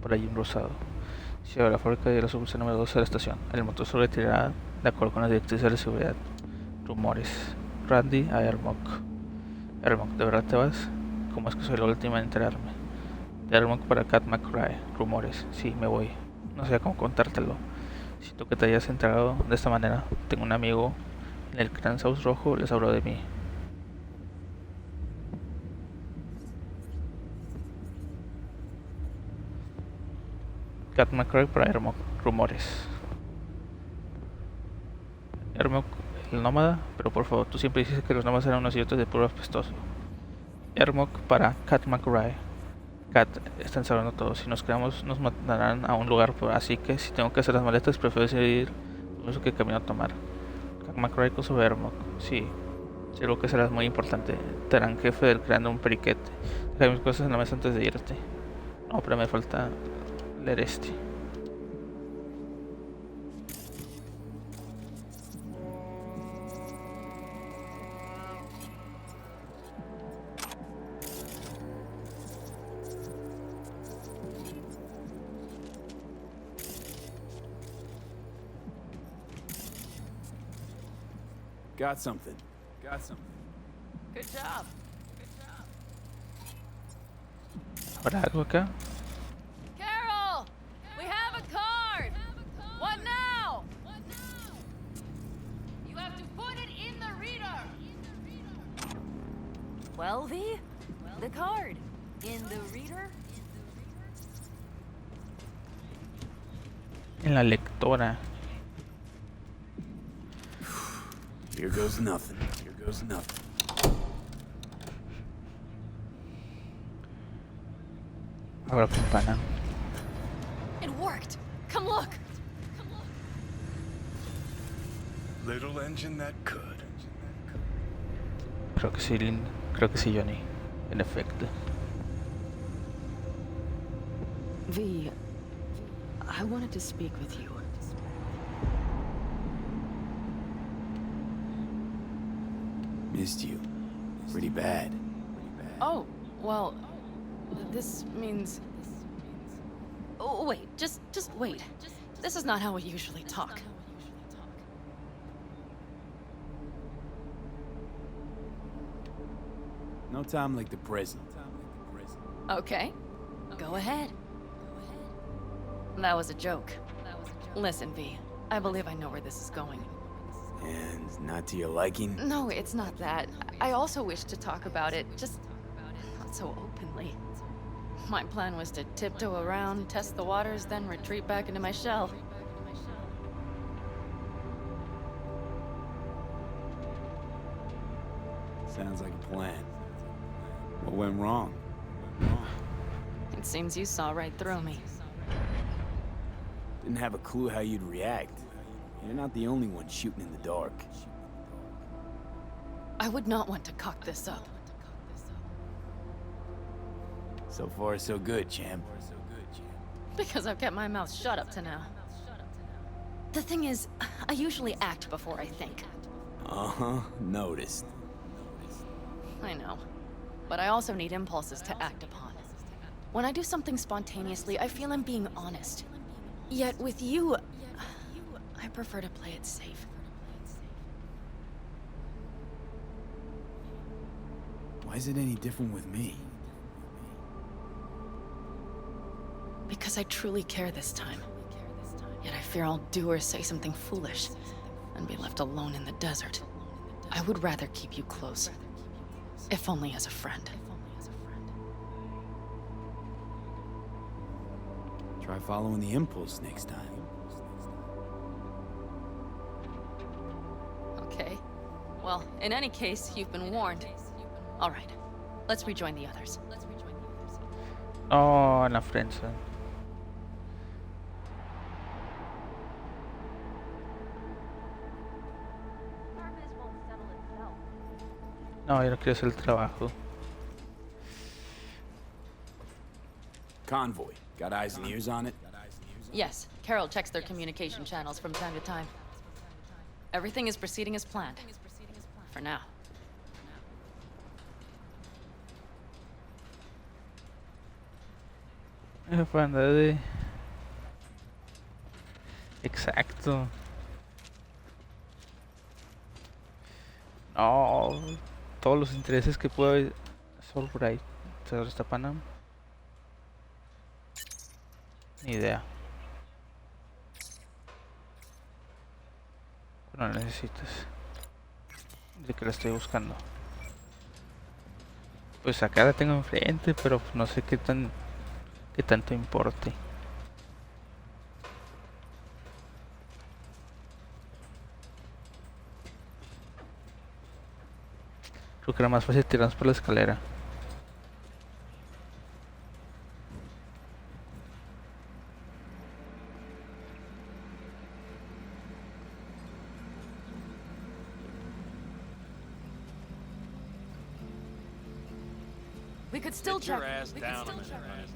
por allí en Rosado. Cierra la fábrica de la sucursal número 12 de la estación. El motor se retirará de acuerdo con las directrices de seguridad. Rumores. Randy a Ermok. Ermok, ¿de verdad te vas? ¿Cómo es que soy la última en enterarme? De Ermok para Cat McRae. Rumores. Sí, me voy. No sé cómo contártelo. Siento que te hayas enterado de esta manera. Tengo un amigo en el Gran South Rojo, les habló de mí. Cat McRae para Ermok. Rumores. Ermok, el nómada, pero por favor, tú siempre dices que los nómadas eran unos idiotas de puro apestoso. Ermok para Cat McRae. Cat, están sabiendo todo. Si nos quedamos, nos mandarán a un lugar, así que si tengo que hacer las maletas, prefiero decidir no sé qué camino tomar. Cat McRae con su Ermok. Sí, creo que será muy importante. Te harán jefe del creando un periquete. Deja mis cosas en la mesa antes de irte. No, pero me falta leer este. Got something. Good job. ¿Habrá algo acá? Carol! We have a card! What now? You have to put it in the reader! Well, V? The card. In the reader? En la lectora. Here goes nothing. Habrá campana. It worked! Come look! Little engine that could. Creo que sí, Johnny. En efecto. V, I wanted to speak with you. Missed you. Pretty bad. Oh, well, this means... Oh, wait, just wait. This is not how we usually talk. No time like the present. Okay, go ahead. That was a joke. Listen, V, I believe I know where this is going. And not to your liking? No, it's not that. I also wish to talk about it, just not so openly. My plan was to tiptoe around, test the waters, then retreat back into my shell. Sounds like a plan. What went wrong? It seems you saw right through me. Didn't have a clue how you'd react. You're not the only one shooting in the dark. I would not want to cock this up. So far, so good, champ. Because I've kept my mouth shut up to now. The thing is, I usually act before I think. Uh-huh, noticed. I know. But I also need impulses to act upon. When I do something spontaneously, I feel I'm being honest. Yet with you, I prefer to play it safe. Why is it any different with me? Because I truly care this time. Yet I fear I'll do or say something foolish and be left alone in the desert. I would rather keep you close, if only as a friend. Try following the impulse next time. Okay. Well, in any case, you've been warned. All right. Let's rejoin the others. Oh, en la friendzone. No, yo no quiero hacer el trabajo. Convoy. Got eyes and ears on it? Yes, Carol checks their communication channels from time to time. Everything is proceeding as planned. For now. Banda de... Exacto. No, todos los intereses que puede haber. Solbright. ¿Se está Panam? Ni idea. No la necesitas. De que la estoy buscando. Pues acá la tengo enfrente, pero no sé qué tanto importe. Creo que era más fácil tirarnos por la escalera. We could still Get your check. ass down a minute.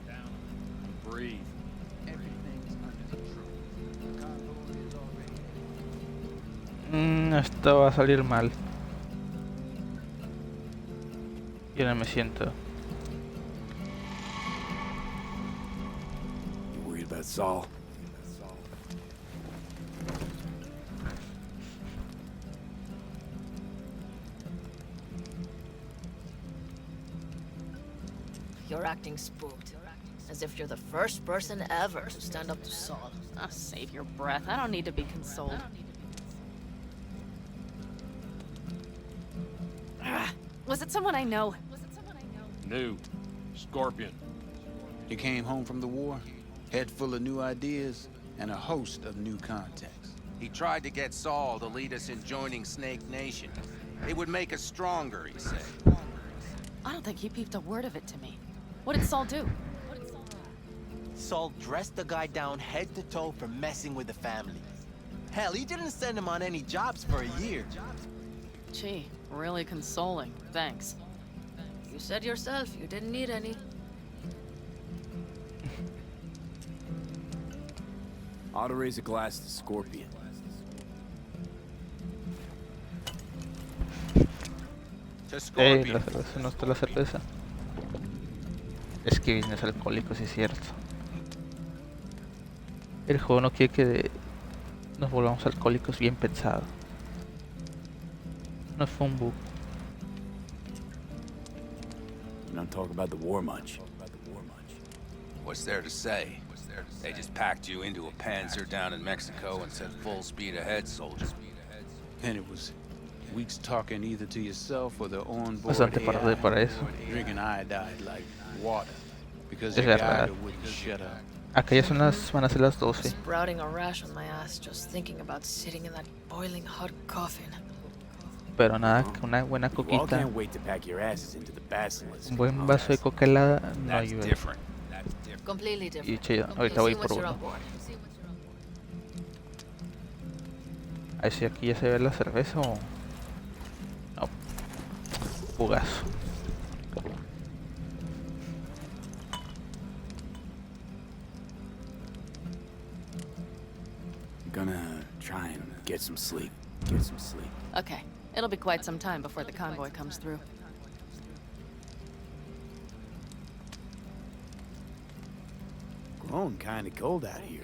Breathe. Esto va a salir mal. Yo no me siento. You worried about Saul? You're acting spooked. As if you're the first person ever to stand up to Saul. Oh, save your breath. I don't need to be consoled. Was it someone I know? New. Scorpion. You came home from the war, head full of new ideas, and a host of new contacts. He tried to get Saul to lead us in joining Snake Nation. It would make us stronger, he said. I don't think he peeped a word of it to me. What did Saul do? Saul dressed the guy down head to toe for messing with the family. Hell, he didn't send him on any jobs for a year. Gee, really consoling. Thanks. You said yourself you didn't need any. Ought to raise a glass to Scorpion. La cerveza, no está la cerveza. Es que Vin es alcohólico, sí es cierto. El juego no quiere que nos volvamos alcohólicos bien pensado. No fue un bug. You don't talk about the war much. What's there to say? They just packed you into a Panzer down in Mexico and said full speed ahead, soldier. And it was weeks talking either to yourself or the onboard Bastante tarde para eso. drinking iodide like water because Es the guy verdad. that wouldn't shut up. Acá ya van a ser las 12. Sprouting a rash on my ass just thinking about sitting in that boiling hot coffin. Pero nada, que una buena You all coquita, can't wait to pack your asses into the basilisk. un buen vaso de coca helada no ayuda. Completely Y different. chido, ahorita You'll voy see por once you're uno. on board. A ver si aquí ya se ve la cerveza o... No. Bugazo. I'm gonna try and get some sleep. Okay, it'll be quite some time before the convoy comes through. Growing kinda cold out here.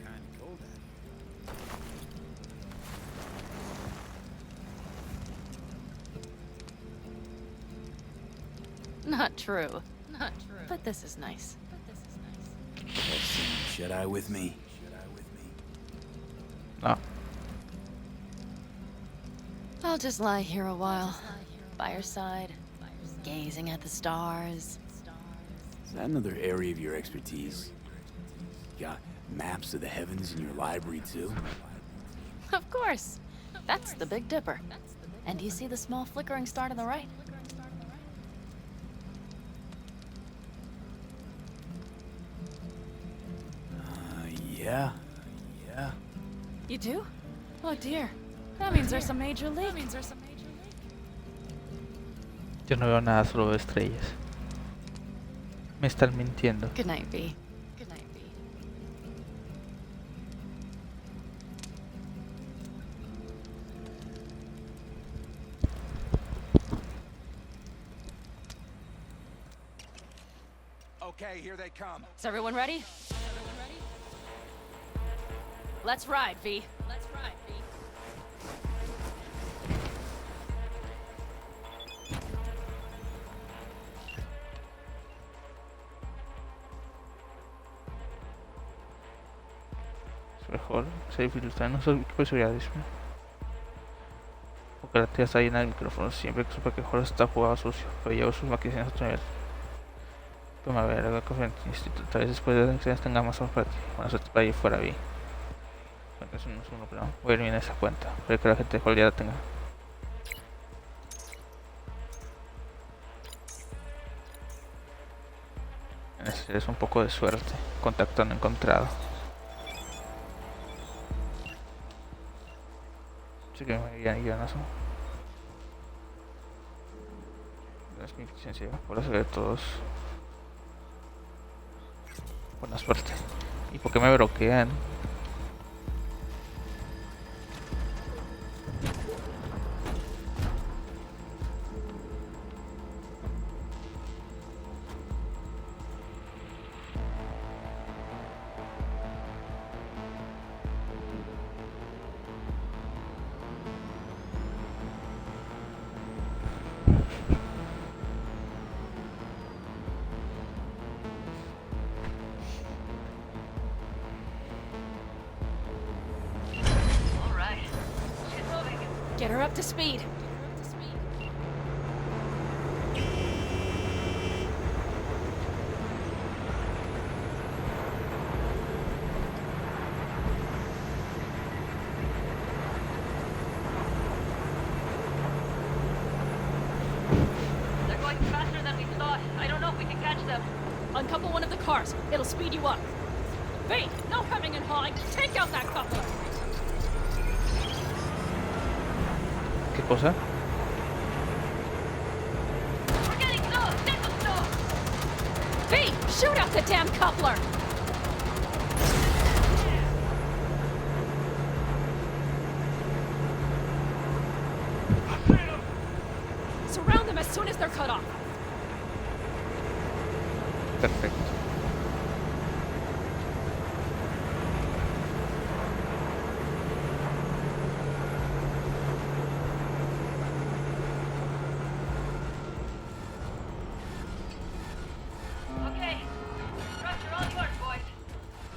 Not true. Not true. But this is nice. Shut eye with me. No. I'll just lie here a while, by your side, gazing at the stars. Is that another area of your expertise? You got maps of the heavens in your library too? Of course. That's the Big Dipper. And do you see the small flickering star to the right? Yeah. You do? Oh dear. That means there's a major leak. Yo no veo nada, solo veo estrellas. Me están mintiendo. Good night, V. Okay, here they come. Is everyone ready? Let's ride, V. Let's ride, V. Es mejor se dificulta en nuestro equipo de seguridad, dice. Porque la tía está llena de micrófonos. Siempre que supe que Jorge está jugado sucio, pero llevo sus maquillajes a otro nivel. Toma, a ver, algo que frente al instituto. Tal vez después de las acciones tenga más ojos para ti. Buena suerte para allí fuera, vi. Bueno, eso no es uno, pero voy a ir bien esa cuenta. Puede que la gente de cualidad la tenga. Es un poco de suerte. Contacto no encontrado. Así que me guianazo. Es mi eficiencia. Por eso de todos. Buena suerte. ¿Y por qué me bloquean? Get her up to speed. They're going faster than we thought. I don't know if we can catch them. Uncouple one of the cars. It'll speed you up. V, no hemming and hawing. Take out that coupler. ¿Qué cosa? We're getting close. Take them slow. V, shoot out the damn coupler. Surround them as soon as they're cut off. Perfecto. Okay. Roger, all yours, boys.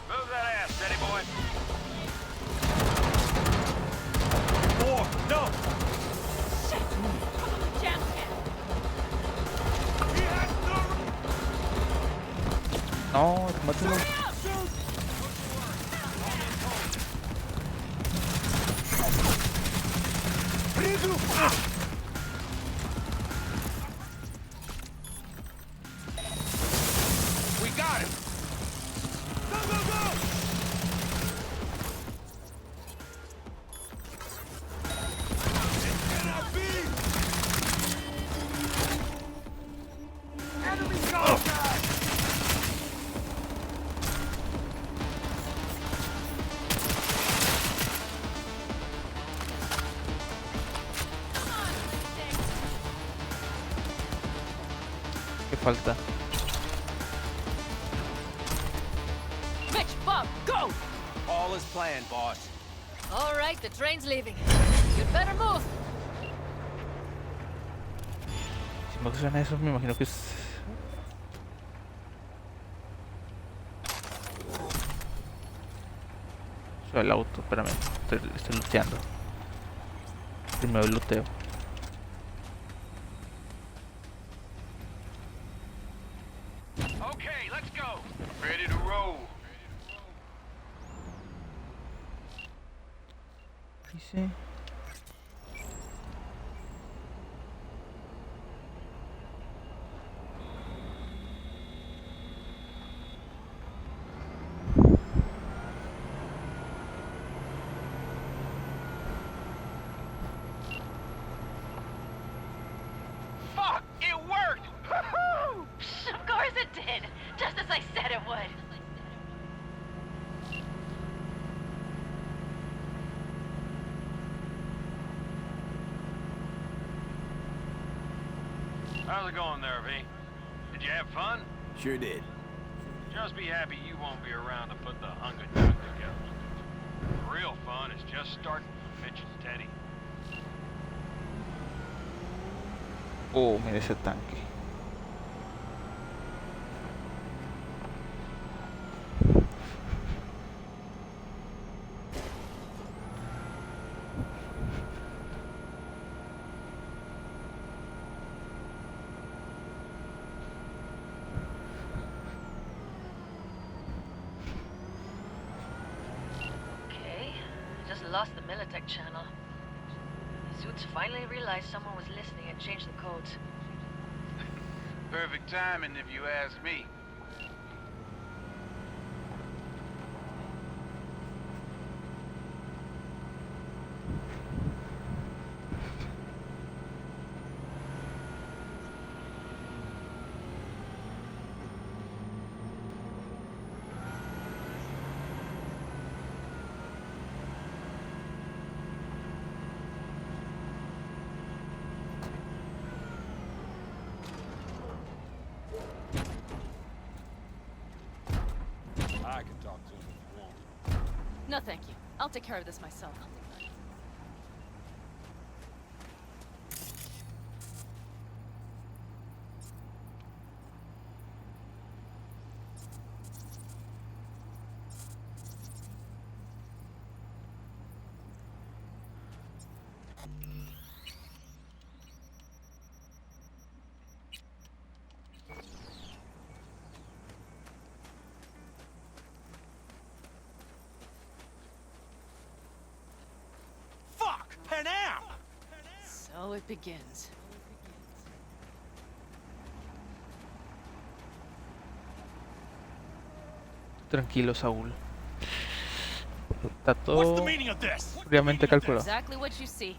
Move that ass, steady boy. More! No! Shit! Jam him. No, mátalo. We got him! Go, go, go! It cannot be! Enemy contact! ¿Qué falta? Mitch, Bob, go! All is planned, boss. All right, the train's leaving. You'd better move. Si me suena eso, me imagino que es... el auto, espérame, estoy looteando. Primero el looteo. Okay, let's go. Ready to roll. Dice... Fuck! It worked! Woohoo! Of course it did. Just as I said it would. How's it going there, V? Did you have fun? Sure did. Just be happy you won't be around to put the hunger junk together. The real fun is just starting for Mitch and Teddy. Oh, mira ese tanque. Okay, just lost the Militech channel. The suits finally realized someone was listening and changed the codes. Perfect timing, if you ask me. I can talk to him if you want. No, thank you. I'll take care of this myself. Fuck! Panam! So it begins. Tranquilo, Saúl. Está What's the todo meaning of this? fríamente calculado. Exactly what you see.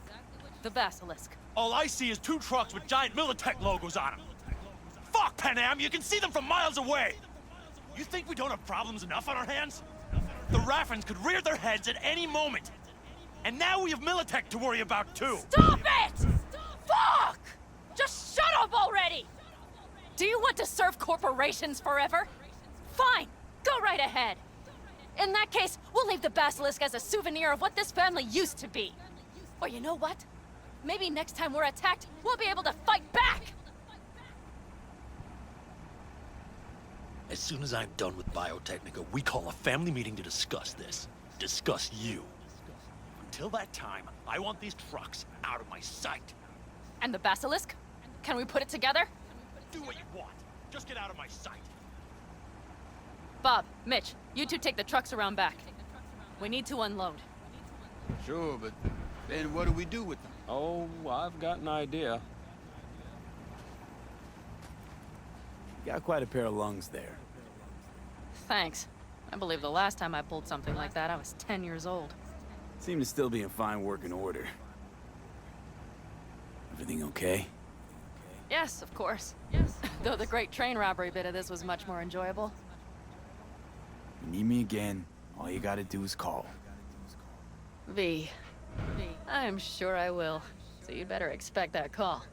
The basilisk. All I see is two trucks with giant Militech logos on them. Fuck, Panam! You can see them from miles away! You think we don't have problems enough on our hands? The Raffens could rear their heads at any moment. And now we have Militech to worry about, too. Stop it! Fuck! Just shut up already! Do you want to serve corporations forever? Fine, go right ahead. In that case, we'll leave the basilisk as a souvenir of what this family used to be. Or you know what? Maybe next time we're attacked, we'll be able to fight back! As soon as I'm done with Biotechnica, we call a family meeting to discuss this. Discuss you. Until that time, I want these trucks out of my sight. And the basilisk? Can we put it together? Do what you want. Just get out of my sight. Bob, Mitch, you two take the trucks around back. We need to unload. Sure, but then what do we do with them? Oh, I've got an idea. You got quite a pair of lungs there. Thanks. I believe the last time I pulled something like that, I was 10 years old. Seem to still be in fine working order. Everything okay? Yes, of course. Yes. Though the great train robbery bit of this was much more enjoyable. You need me again, all you gotta do is call. V. I'm sure I will. So you'd better expect that call.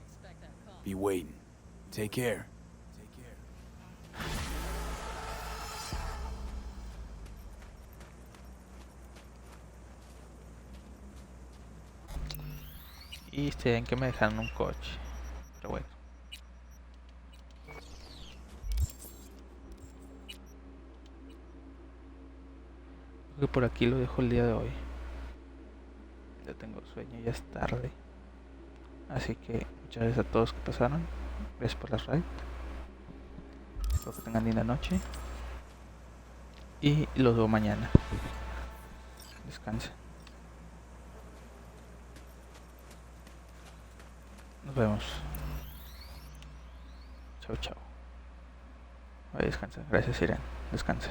Be waiting. Take care. Y se ven que me dejaron un coche. Pero bueno. Creo que por aquí lo dejo el día de hoy. Ya tengo sueño, ya es tarde. Así que muchas gracias a todos que pasaron. Gracias por la raid. Espero que tengan linda noche. Y los veo mañana. Descansen. Nos vemos. Chao, chao. Voy a descansar. Gracias, Irene. Descansa.